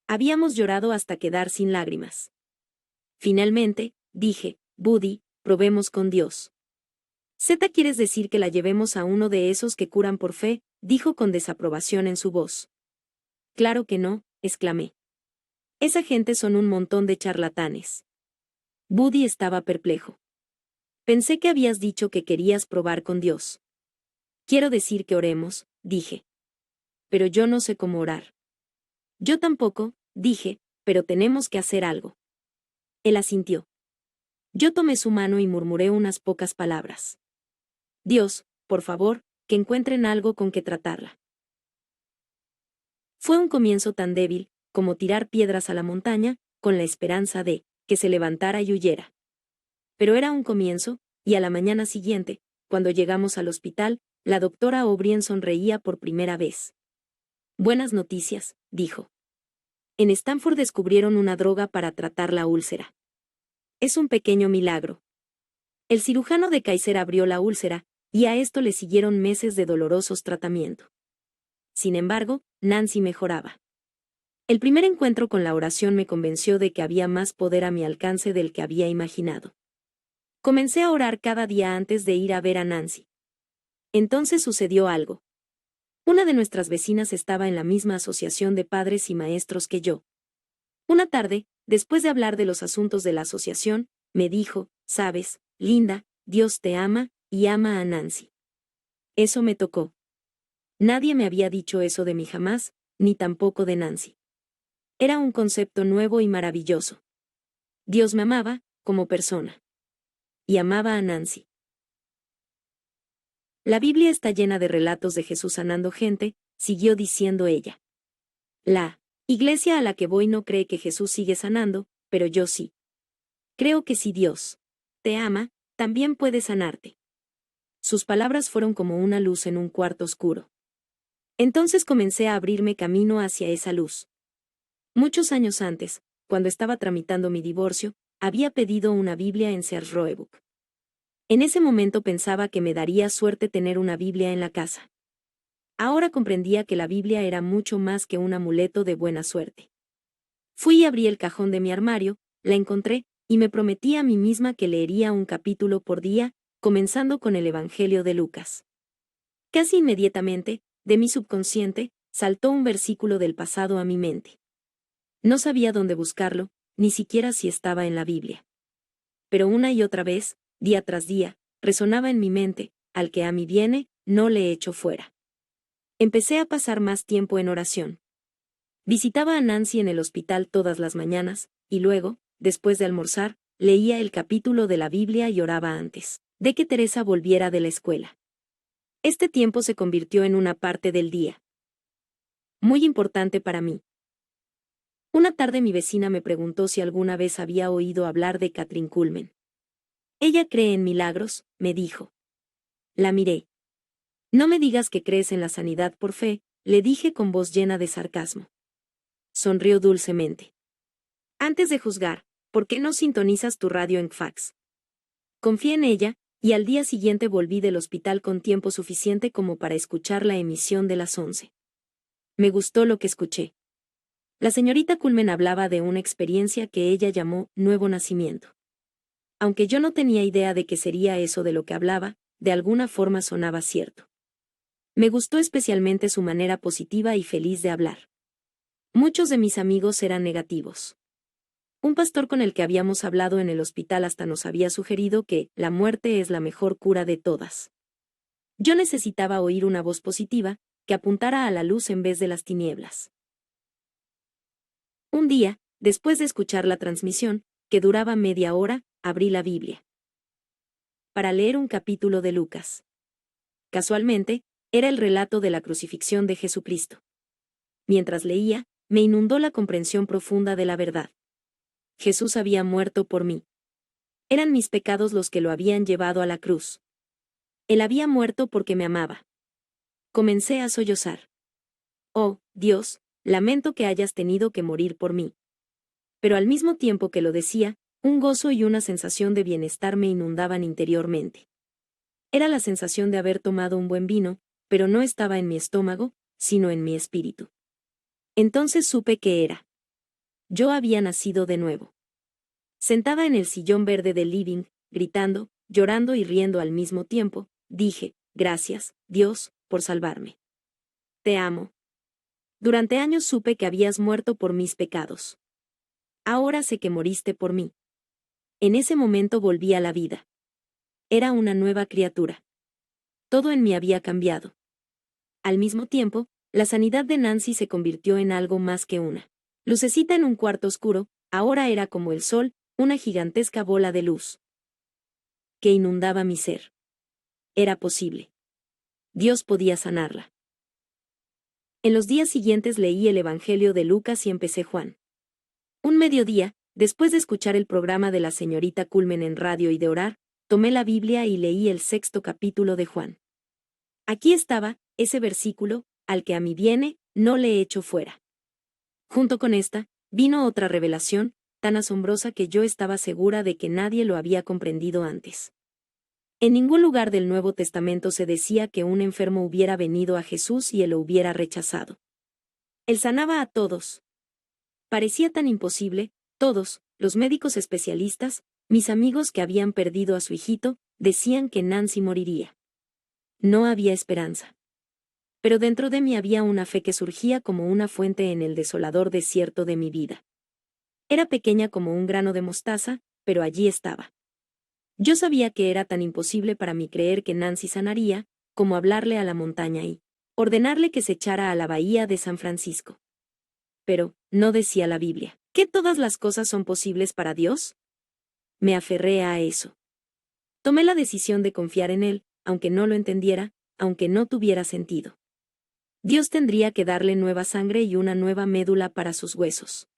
Habíamos llorado hasta quedar sin lágrimas. Finalmente, dije, Buddy, probemos con Dios. ¿Quieres decir que la llevemos a uno de esos que curan por fe?, dijo con desaprobación en su voz. Claro que no, exclamé. Esa gente son un montón de charlatanes. Buddy estaba perplejo. Pensé que habías dicho que querías probar con Dios. Quiero decir que oremos, dije. Pero yo no sé cómo orar. Yo tampoco, dije, pero tenemos que hacer algo. Él asintió. Yo tomé su mano y murmuré unas pocas palabras. Dios, por favor, que encuentren algo con que tratarla. Fue un comienzo tan débil, como tirar piedras a la montaña, con la esperanza de que se levantara y huyera. Pero era un comienzo, y a la mañana siguiente, cuando llegamos al hospital, la doctora O'Brien sonreía por primera vez. Buenas noticias, dijo. En Stanford descubrieron una droga para tratar la úlcera. Es un pequeño milagro. El cirujano de Kaiser abrió la úlcera, y a esto le siguieron meses de dolorosos tratamientos. Sin embargo, Nancy mejoraba. El primer encuentro con la oración me convenció de que había más poder a mi alcance del que había imaginado. Comencé a orar cada día antes de ir a ver a Nancy. Entonces sucedió algo. Una de nuestras vecinas estaba en la misma asociación de padres y maestros que yo. Una tarde, después de hablar de los asuntos de la asociación, me dijo, sabes, Linda, Dios te ama, y ama a Nancy. Eso me tocó. Nadie me había dicho eso de mí jamás, ni tampoco de Nancy. Era un concepto nuevo y maravilloso. Dios me amaba, como persona. Y amaba a Nancy. La Biblia está llena de relatos de Jesús sanando gente, siguió diciendo ella. La iglesia a la que voy no cree que Jesús sigue sanando, pero yo sí. Creo que si Dios te ama, también puede sanarte. Sus palabras fueron como una luz en un cuarto oscuro. Entonces comencé a abrirme camino hacia esa luz. Muchos años antes, cuando estaba tramitando mi divorcio, había pedido una Biblia en Sears Roebuck. En ese momento pensaba que me daría suerte tener una Biblia en la casa. Ahora comprendía que la Biblia era mucho más que un amuleto de buena suerte. Fui y abrí el cajón de mi armario, la encontré, y me prometí a mí misma que leería un capítulo por día, comenzando con el Evangelio de Lucas. Casi inmediatamente, de mi subconsciente, saltó un versículo del pasado a mi mente. No sabía dónde buscarlo, ni siquiera si estaba en la Biblia. Pero una y otra vez, día tras día, resonaba en mi mente, al que a mí viene, no le echo fuera. Empecé a pasar más tiempo en oración. Visitaba a Nancy en el hospital todas las mañanas, y luego, después de almorzar, leía el capítulo de la Biblia y oraba antes de que Teresa volviera de la escuela. Este tiempo se convirtió en una parte del día muy importante para mí. Una tarde mi vecina me preguntó si alguna vez había oído hablar de Kathryn Kuhlman. Ella cree en milagros, me dijo. La miré. No me digas que crees en la sanidad por fe, le dije con voz llena de sarcasmo. Sonrió dulcemente. Antes de juzgar, ¿por qué no sintonizas tu radio en fax? Confié en ella, y al día siguiente volví del hospital con tiempo suficiente como para escuchar la emisión de las 11. Me gustó lo que escuché. La señorita Kuhlman hablaba de una experiencia que ella llamó nuevo nacimiento. Aunque yo no tenía idea de qué sería eso de lo que hablaba, de alguna forma sonaba cierto. Me gustó especialmente su manera positiva y feliz de hablar. Muchos de mis amigos eran negativos. Un pastor con el que habíamos hablado en el hospital hasta nos había sugerido que la muerte es la mejor cura de todas. Yo necesitaba oír una voz positiva, que apuntara a la luz en vez de las tinieblas. Un día, después de escuchar la transmisión, que duraba media hora, abrí la Biblia para leer un capítulo de Lucas. Casualmente, era el relato de la crucifixión de Jesucristo. Mientras leía, me inundó la comprensión profunda de la verdad. Jesús había muerto por mí. Eran mis pecados los que lo habían llevado a la cruz. Él había muerto porque me amaba. Comencé a sollozar. Oh, Dios, lamento que hayas tenido que morir por mí. Pero al mismo tiempo que lo decía, un gozo y una sensación de bienestar me inundaban interiormente. Era la sensación de haber tomado un buen vino, pero no estaba en mi estómago, sino en mi espíritu. Entonces supe que era. Yo había nacido de nuevo. Sentada en el sillón verde del living, gritando, llorando y riendo al mismo tiempo, dije, gracias, Dios, por salvarme. Te amo. Durante años supe que habías muerto por mis pecados. Ahora sé que moriste por mí. En ese momento volví a la vida. Era una nueva criatura. Todo en mí había cambiado. Al mismo tiempo, la sanidad de Nancy se convirtió en algo más que una lucecita en un cuarto oscuro, ahora era como el sol, una gigantesca bola de luz que inundaba mi ser. Era posible. Dios podía sanarla. En los días siguientes leí el Evangelio de Lucas y empecé Juan. Un mediodía, después de escuchar el programa de la señorita Kuhlman en radio y de orar, tomé la Biblia y leí el 6º capítulo de Juan. Aquí estaba, ese versículo, al que a mí viene, no le echo fuera. Junto con esta, vino otra revelación, tan asombrosa que yo estaba segura de que nadie lo había comprendido antes. En ningún lugar del Nuevo Testamento se decía que un enfermo hubiera venido a Jesús y él lo hubiera rechazado. Él sanaba a todos. Parecía tan imposible, todos, los médicos especialistas, mis amigos que habían perdido a su hijito, decían que Nancy moriría. No había esperanza. Pero dentro de mí había una fe que surgía como una fuente en el desolador desierto de mi vida. Era pequeña como un grano de mostaza, pero allí estaba. Yo sabía que era tan imposible para mí creer que Nancy sanaría, como hablarle a la montaña y ordenarle que se echara a la bahía de San Francisco. Pero, ¿no decía la Biblia que todas las cosas son posibles para Dios? Me aferré a eso. Tomé la decisión de confiar en Él, aunque no lo entendiera, aunque no tuviera sentido. Dios tendría que darle nueva sangre y una nueva médula para sus huesos.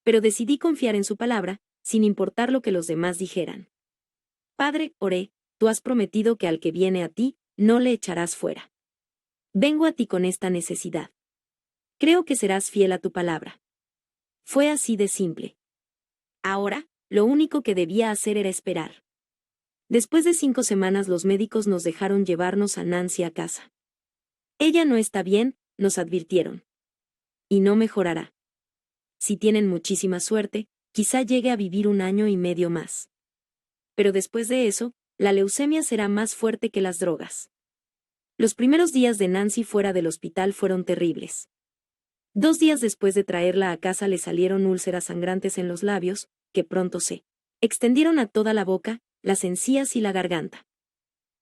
Pero decidí confiar en su palabra, sin importar lo que los demás dijeran. Padre, oré, tú has prometido que al que viene a ti, no le echarás fuera. Vengo a ti con esta necesidad. Creo que serás fiel a tu palabra. Fue así de simple. Ahora, lo único que debía hacer era esperar. Después de 5 semanas los médicos nos dejaron llevarnos a Nancy a casa. Ella no está bien, nos advirtieron. Y no mejorará. Si tienen muchísima suerte, quizá llegue a vivir 1 año y medio más. Pero después de eso, la leucemia será más fuerte que las drogas. Los primeros días de Nancy fuera del hospital fueron terribles. 2 días después de traerla a casa le salieron úlceras sangrantes en los labios, que pronto se extendieron a toda la boca, las encías y la garganta.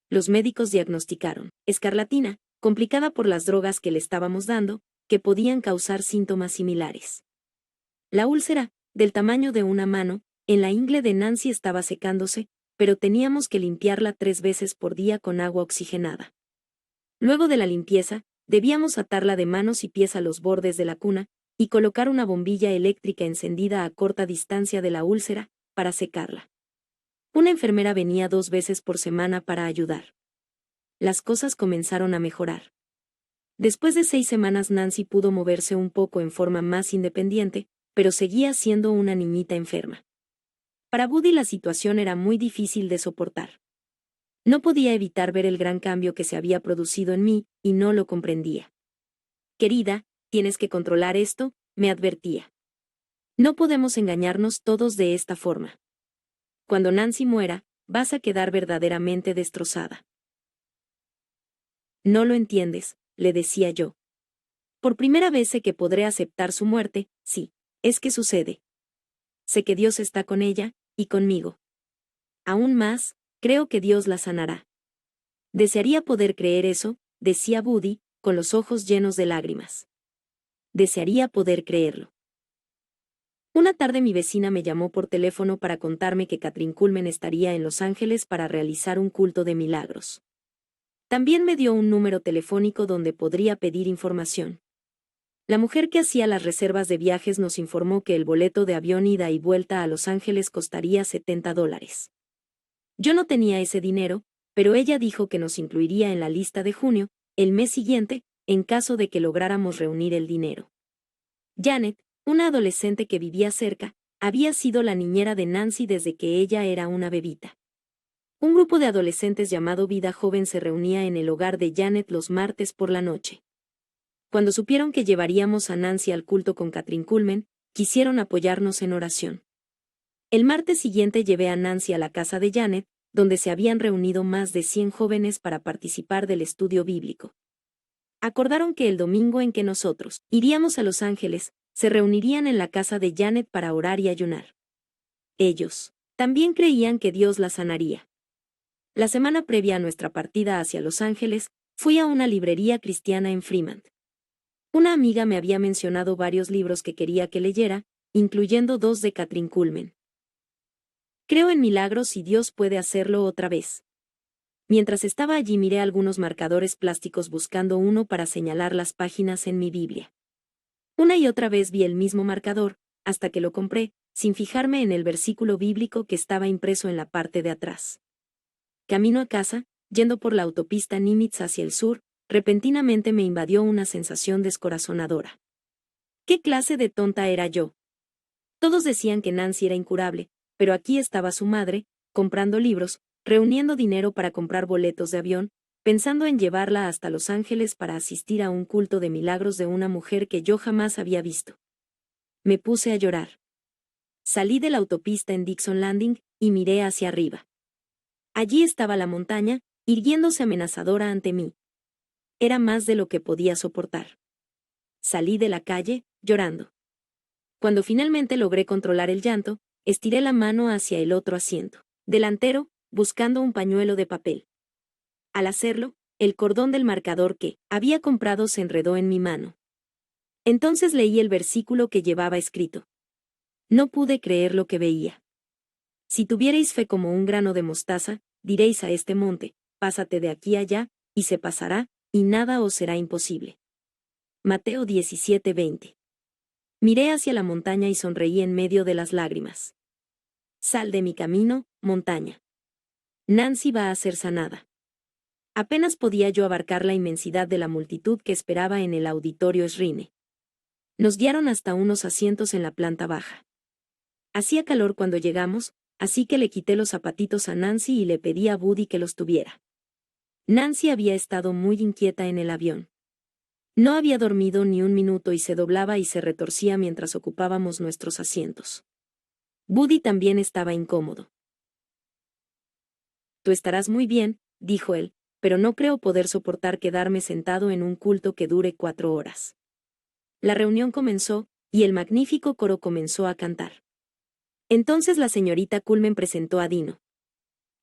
Los médicos diagnosticaron escarlatina, complicada por las drogas que le estábamos dando, que podían causar síntomas similares. La úlcera, del tamaño de una mano, en la ingle de Nancy estaba secándose, pero teníamos que limpiarla 3 veces por día con agua oxigenada. Luego de la limpieza, debíamos atarla de manos y pies a los bordes de la cuna, y colocar una bombilla eléctrica encendida a corta distancia de la úlcera, para secarla. Una enfermera venía 2 veces por semana para ayudar. Las cosas comenzaron a mejorar. Después de 6 semanas Nancy pudo moverse un poco en forma más independiente, pero seguía siendo una niñita enferma. Para Buddy la situación era muy difícil de soportar. No podía evitar ver el gran cambio que se había producido en mí, y no lo comprendía. Querida, tienes que controlar esto, me advertía. No podemos engañarnos todos de esta forma. Cuando Nancy muera, vas a quedar verdaderamente destrozada. No lo entiendes, le decía yo. Por primera vez sé que podré aceptar su muerte, sí, es que sucede. Sé que Dios está con ella, y conmigo. Aún más, creo que Dios la sanará. Desearía poder creer eso, decía Buddy, con los ojos llenos de lágrimas. Desearía poder creerlo. Una tarde mi vecina me llamó por teléfono para contarme que Kathryn Kuhlman estaría en Los Ángeles para realizar un culto de milagros. También me dio un número telefónico donde podría pedir información. La mujer que hacía las reservas de viajes nos informó que el boleto de avión ida y vuelta a Los Ángeles costaría $70. Yo no tenía ese dinero, pero ella dijo que nos incluiría en la lista de junio, el mes siguiente, en caso de que lográramos reunir el dinero. Janet, una adolescente que vivía cerca, había sido la niñera de Nancy desde que ella era una bebita. Un grupo de adolescentes llamado Vida Joven se reunía en el hogar de Janet los martes por la noche. Cuando supieron que llevaríamos a Nancy al culto con Kathryn Kuhlman, quisieron apoyarnos en oración. El martes siguiente llevé a Nancy a la casa de Janet, donde se habían reunido más de 100 jóvenes para participar del estudio bíblico. Acordaron que el domingo en que nosotros iríamos a Los Ángeles, se reunirían en la casa de Janet para orar y ayunar. Ellos también creían que Dios la sanaría. La semana previa a nuestra partida hacia Los Ángeles, fui a una librería cristiana en Fremont. Una amiga me había mencionado varios libros que quería que leyera, incluyendo 2 de Kathryn Kuhlman. Creo en milagros y Dios puede hacerlo otra vez. Mientras estaba allí miré algunos marcadores plásticos buscando uno para señalar las páginas en mi Biblia. Una y otra vez vi el mismo marcador, hasta que lo compré, sin fijarme en el versículo bíblico que estaba impreso en la parte de atrás. Camino a casa, yendo por la autopista Nimitz hacia el sur, repentinamente me invadió una sensación descorazonadora. ¿Qué clase de tonta era yo? Todos decían que Nancy era incurable, pero aquí estaba su madre, comprando libros, reuniendo dinero para comprar boletos de avión, pensando en llevarla hasta Los Ángeles para asistir a un culto de milagros de una mujer que yo jamás había visto. Me puse a llorar. Salí de la autopista en Dixon Landing, y miré hacia arriba. Allí estaba la montaña, irguiéndose amenazadora ante mí. Era más de lo que podía soportar. Salí de la calle, llorando. Cuando finalmente logré controlar el llanto, estiré la mano hacia el otro asiento delantero, buscando un pañuelo de papel. Al hacerlo, el cordón del marcador que había comprado se enredó en mi mano. Entonces leí el versículo que llevaba escrito. No pude creer lo que veía. Si tuvierais fe como un grano de mostaza, diréis a este monte, pásate de aquí allá, y se pasará, y nada os será imposible. Mateo 17:20. Miré hacia la montaña y sonreí en medio de las lágrimas. Sal de mi camino, montaña. Nancy va a ser sanada. Apenas podía yo abarcar la inmensidad de la multitud que esperaba en el auditorio Shrine. Nos guiaron hasta unos asientos en la planta baja. Hacía calor cuando llegamos, así que le quité los zapatitos a Nancy y le pedí a Buddy que los tuviera. Nancy había estado muy inquieta en el avión. No había dormido ni un minuto y se doblaba y se retorcía mientras ocupábamos nuestros asientos. Buddy también estaba incómodo. Tú estarás muy bien, dijo él, pero no creo poder soportar quedarme sentado en un culto que dure 4 horas. La reunión comenzó, y el magnífico coro comenzó a cantar. Entonces la señorita Kuhlman presentó a Dino.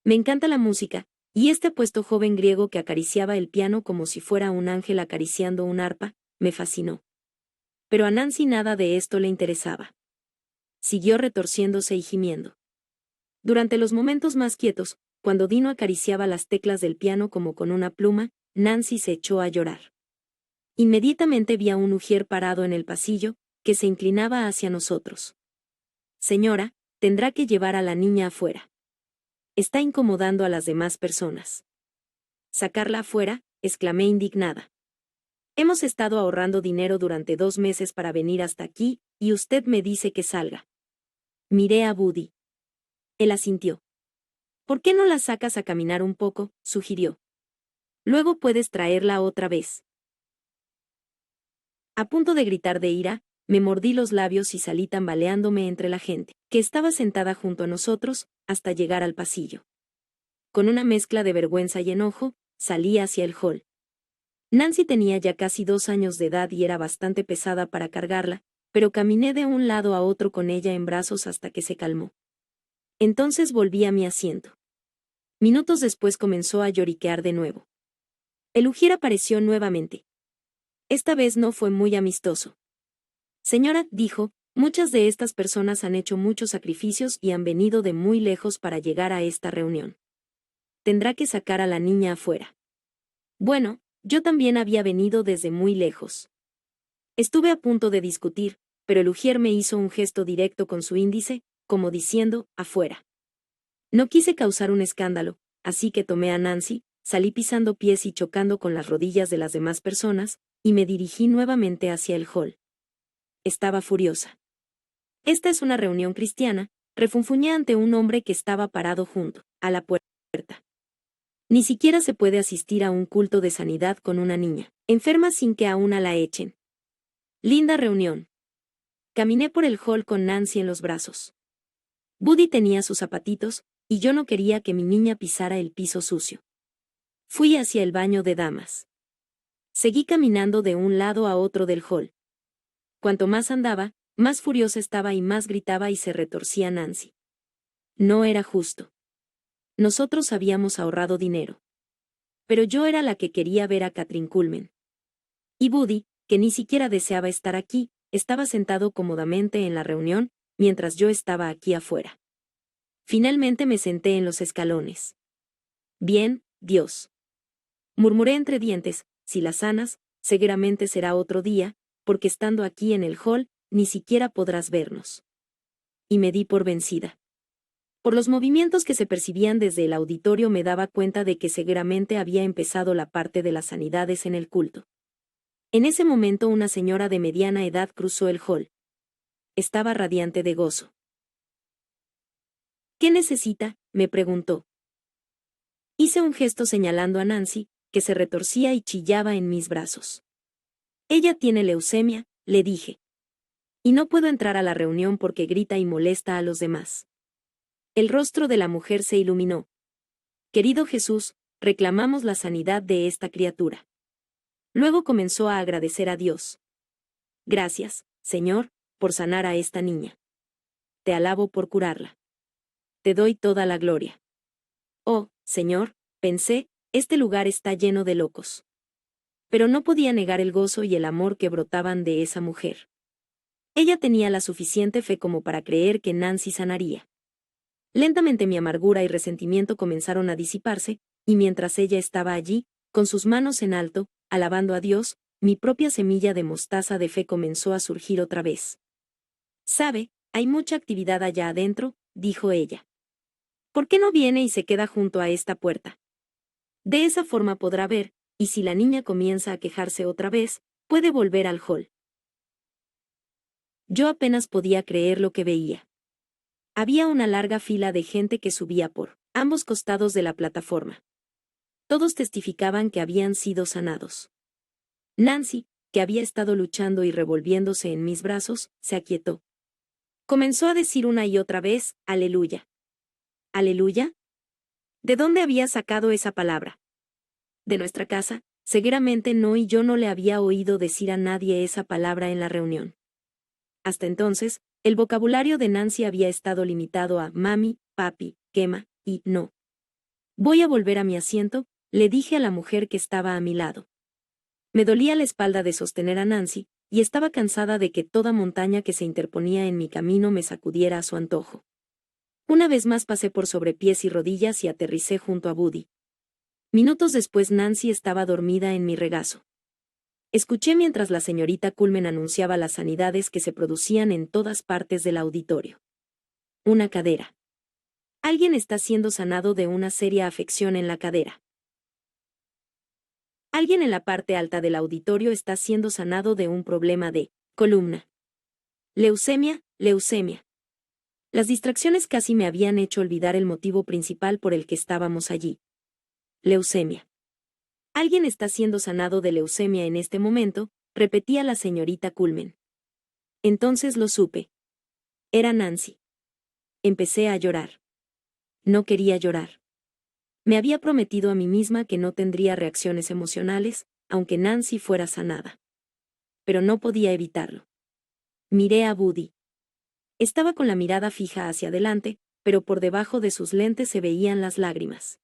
Me encanta la música, y este apuesto joven griego que acariciaba el piano como si fuera un ángel acariciando un arpa, me fascinó. Pero a Nancy nada de esto le interesaba. Siguió retorciéndose y gimiendo. Durante los momentos más quietos, cuando Dino acariciaba las teclas del piano como con una pluma, Nancy se echó a llorar. Inmediatamente vi a un ujier parado en el pasillo, que se inclinaba hacia nosotros. Señora, tendrá que llevar a la niña afuera. Está incomodando a las demás personas. ¿Sacarla afuera?, exclamé indignada. Hemos estado ahorrando dinero durante 2 meses para venir hasta aquí, y usted me dice que salga. Miré a Buddy. Él asintió. ¿Por qué no la sacas a caminar un poco?, sugirió. Luego puedes traerla otra vez. A punto de gritar de ira, me mordí los labios y salí tambaleándome entre la gente, que estaba sentada junto a nosotros, hasta llegar al pasillo. Con una mezcla de vergüenza y enojo, salí hacia el hall. Nancy tenía ya casi 2 años de edad y era bastante pesada para cargarla, pero caminé de un lado a otro con ella en brazos hasta que se calmó. Entonces volví a mi asiento. Minutos después comenzó a lloriquear de nuevo. El ujier apareció nuevamente. Esta vez no fue muy amistoso. Señora, dijo, muchas de estas personas han hecho muchos sacrificios y han venido de muy lejos para llegar a esta reunión. Tendrá que sacar a la niña afuera. Bueno, yo también había venido desde muy lejos. Estuve a punto de discutir, pero el ujier me hizo un gesto directo con su índice, como diciendo, afuera. No quise causar un escándalo, así que tomé a Nancy, salí pisando pies y chocando con las rodillas de las demás personas, y me dirigí nuevamente hacia el hall. Estaba furiosa. Esta es una reunión cristiana, refunfuñé ante un hombre que estaba parado junto a la puerta. Ni siquiera se puede asistir a un culto de sanidad con una niña enferma sin que a una la echen. Linda reunión. Caminé por el hall con Nancy en los brazos. Buddy tenía sus zapatitos, y yo no quería que mi niña pisara el piso sucio. Fui hacia el baño de damas. Seguí caminando de un lado a otro del hall. Cuanto más andaba, más furiosa estaba y más gritaba y se retorcía Nancy. No era justo. Nosotros habíamos ahorrado dinero. Pero yo era la que quería ver a Katherine Kuhlman. Y Buddy, que ni siquiera deseaba estar aquí, estaba sentado cómodamente en la reunión, mientras yo estaba aquí afuera. Finalmente me senté en los escalones. Bien, Dios. Murmuré entre dientes, si la sanas, seguramente será otro día, porque estando aquí en el hall, ni siquiera podrás vernos. Y me di por vencida. Por los movimientos que se percibían desde el auditorio me daba cuenta de que seguramente había empezado la parte de las sanidades en el culto. En ese momento una señora de mediana edad cruzó el hall. Estaba radiante de gozo. ¿Qué necesita?, me preguntó. Hice un gesto señalando a Nancy, que se retorcía y chillaba en mis brazos. Ella tiene leucemia, le dije. Y no puedo entrar a la reunión porque grita y molesta a los demás. El rostro de la mujer se iluminó. Querido Jesús, reclamamos la sanidad de esta criatura. Luego comenzó a agradecer a Dios. Gracias, Señor, por sanar a esta niña. Te alabo por curarla. Te doy toda la gloria. Oh, Señor, pensé, este lugar está lleno de locos. Pero no podía negar el gozo y el amor que brotaban de esa mujer. Ella tenía la suficiente fe como para creer que Nancy sanaría. Lentamente mi amargura y resentimiento comenzaron a disiparse, y mientras ella estaba allí, con sus manos en alto, alabando a Dios, mi propia semilla de mostaza de fe comenzó a surgir otra vez. «Sabe, hay mucha actividad allá adentro», dijo ella. «¿Por qué no viene y se queda junto a esta puerta? De esa forma podrá ver, y si la niña comienza a quejarse otra vez, puede volver al hall». Yo apenas podía creer lo que veía. Había una larga fila de gente que subía por ambos costados de la plataforma. Todos testificaban que habían sido sanados. Nancy, que había estado luchando y revolviéndose en mis brazos, se aquietó. Comenzó a decir una y otra vez, «Aleluya». ¿Aleluya? ¿De dónde había sacado esa palabra? De nuestra casa, seguramente no, y yo no le había oído decir a nadie esa palabra en la reunión. Hasta entonces, el vocabulario de Nancy había estado limitado a mami, papi, quema, y no. Voy a volver a mi asiento, le dije a la mujer que estaba a mi lado. Me dolía la espalda de sostener a Nancy, y estaba cansada de que toda montaña que se interponía en mi camino me sacudiera a su antojo. Una vez más pasé por sobre pies y rodillas y aterricé junto a Buddy. Minutos después Nancy estaba dormida en mi regazo. Escuché mientras la señorita Culmen anunciaba las sanidades que se producían en todas partes del auditorio. Una cadera. Alguien está siendo sanado de una seria afección en la cadera. Alguien en la parte alta del auditorio está siendo sanado de un problema de columna. Leucemia, leucemia. Las distracciones casi me habían hecho olvidar el motivo principal por el que estábamos allí. Leucemia. Alguien está siendo sanado de leucemia en este momento, repetía la señorita Culmen. Entonces lo supe. Era Nancy. Empecé a llorar. No quería llorar. Me había prometido a mí misma que no tendría reacciones emocionales, aunque Nancy fuera sanada. Pero no podía evitarlo. Miré a Buddy. Estaba con la mirada fija hacia adelante, pero por debajo de sus lentes se veían las lágrimas.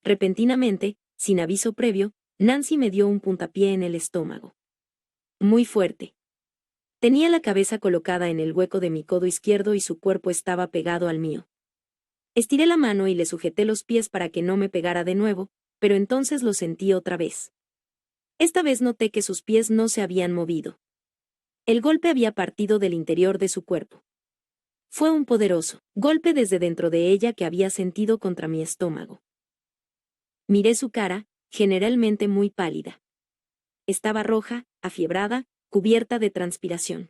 Repentinamente, sin aviso previo, Nancy me dio un puntapié en el estómago. Muy fuerte. Tenía la cabeza colocada en el hueco de mi codo izquierdo y su cuerpo estaba pegado al mío. Estiré la mano y le sujeté los pies para que no me pegara de nuevo, pero entonces lo sentí otra vez. Esta vez noté que sus pies no se habían movido. El golpe había partido del interior de su cuerpo. Fue un poderoso golpe desde dentro de ella que había sentido contra mi estómago. Miré su cara, generalmente muy pálida. Estaba roja, afiebrada, cubierta de transpiración.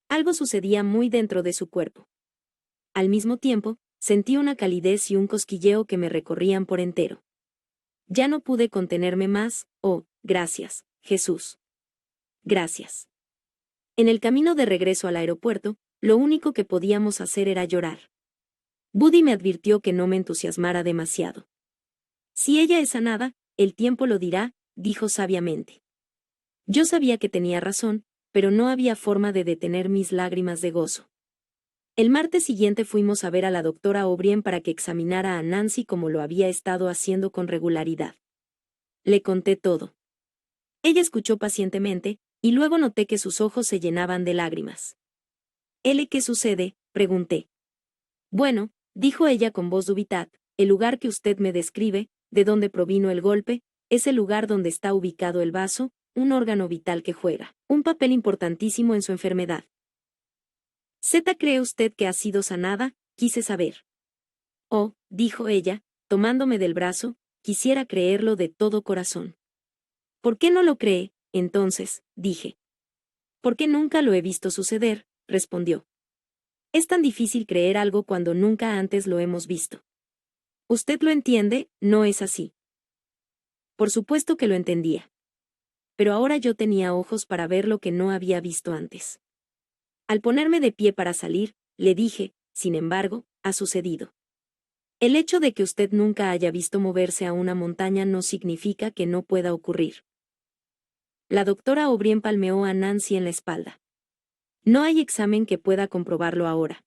Algo sucedía muy dentro de su cuerpo. Al mismo tiempo, sentí una calidez y un cosquilleo que me recorrían por entero. Ya no pude contenerme más. Oh, gracias, Jesús. Gracias. En el camino de regreso al aeropuerto, lo único que podíamos hacer era llorar. Buddy me advirtió que no me entusiasmara demasiado. Si ella es sanada, el tiempo lo dirá, dijo sabiamente. Yo sabía que tenía razón, pero no había forma de detener mis lágrimas de gozo. El martes siguiente fuimos a ver a la doctora O'Brien para que examinara a Nancy como lo había estado haciendo con regularidad. Le conté todo. Ella escuchó pacientemente, y luego noté que sus ojos se llenaban de lágrimas. ¿Qué sucede?, pregunté. Bueno, dijo ella con voz dubitante, el lugar que usted me describe, de donde provino el golpe, es el lugar donde está ubicado el vaso, un órgano vital que juega un papel importantísimo en su enfermedad. ¿Cree usted que ha sido sanada?, quise saber. Oh, dijo ella, tomándome del brazo, quisiera creerlo de todo corazón. ¿Por qué no lo cree, entonces?, dije. Porque nunca lo he visto suceder, respondió. Es tan difícil creer algo cuando nunca antes lo hemos visto. Usted lo entiende, ¿no es así? Por supuesto que lo entendía. Pero ahora yo tenía ojos para ver lo que no había visto antes. Al ponerme de pie para salir, le dije, sin embargo, ha sucedido. El hecho de que usted nunca haya visto moverse a una montaña no significa que no pueda ocurrir. La doctora O'Brien palmeó a Nancy en la espalda. No hay examen que pueda comprobarlo ahora.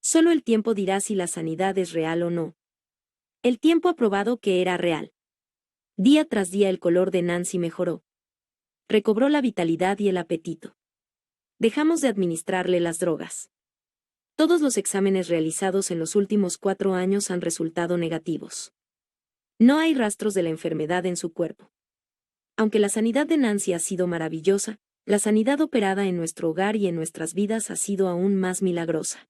Solo el tiempo dirá si la sanidad es real o no. El tiempo ha probado que era real. Día tras día el color de Nancy mejoró. Recobró la vitalidad y el apetito. Dejamos de administrarle las drogas. Todos los exámenes realizados en los últimos 4 años han resultado negativos. No hay rastros de la enfermedad en su cuerpo. Aunque la sanidad de Nancy ha sido maravillosa, la sanidad operada en nuestro hogar y en nuestras vidas ha sido aún más milagrosa.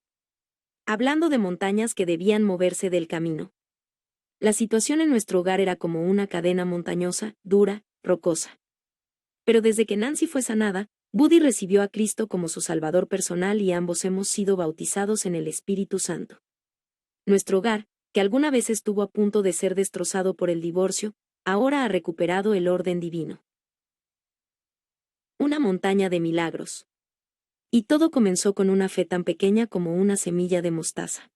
Hablando de montañas que debían moverse del camino. La situación en nuestro hogar era como una cadena montañosa, dura, rocosa. Pero desde que Nancy fue sanada, Buddy recibió a Cristo como su Salvador personal y ambos hemos sido bautizados en el Espíritu Santo. Nuestro hogar, que alguna vez estuvo a punto de ser destrozado por el divorcio, ahora ha recuperado el orden divino. Una montaña de milagros. Y todo comenzó con una fe tan pequeña como una semilla de mostaza.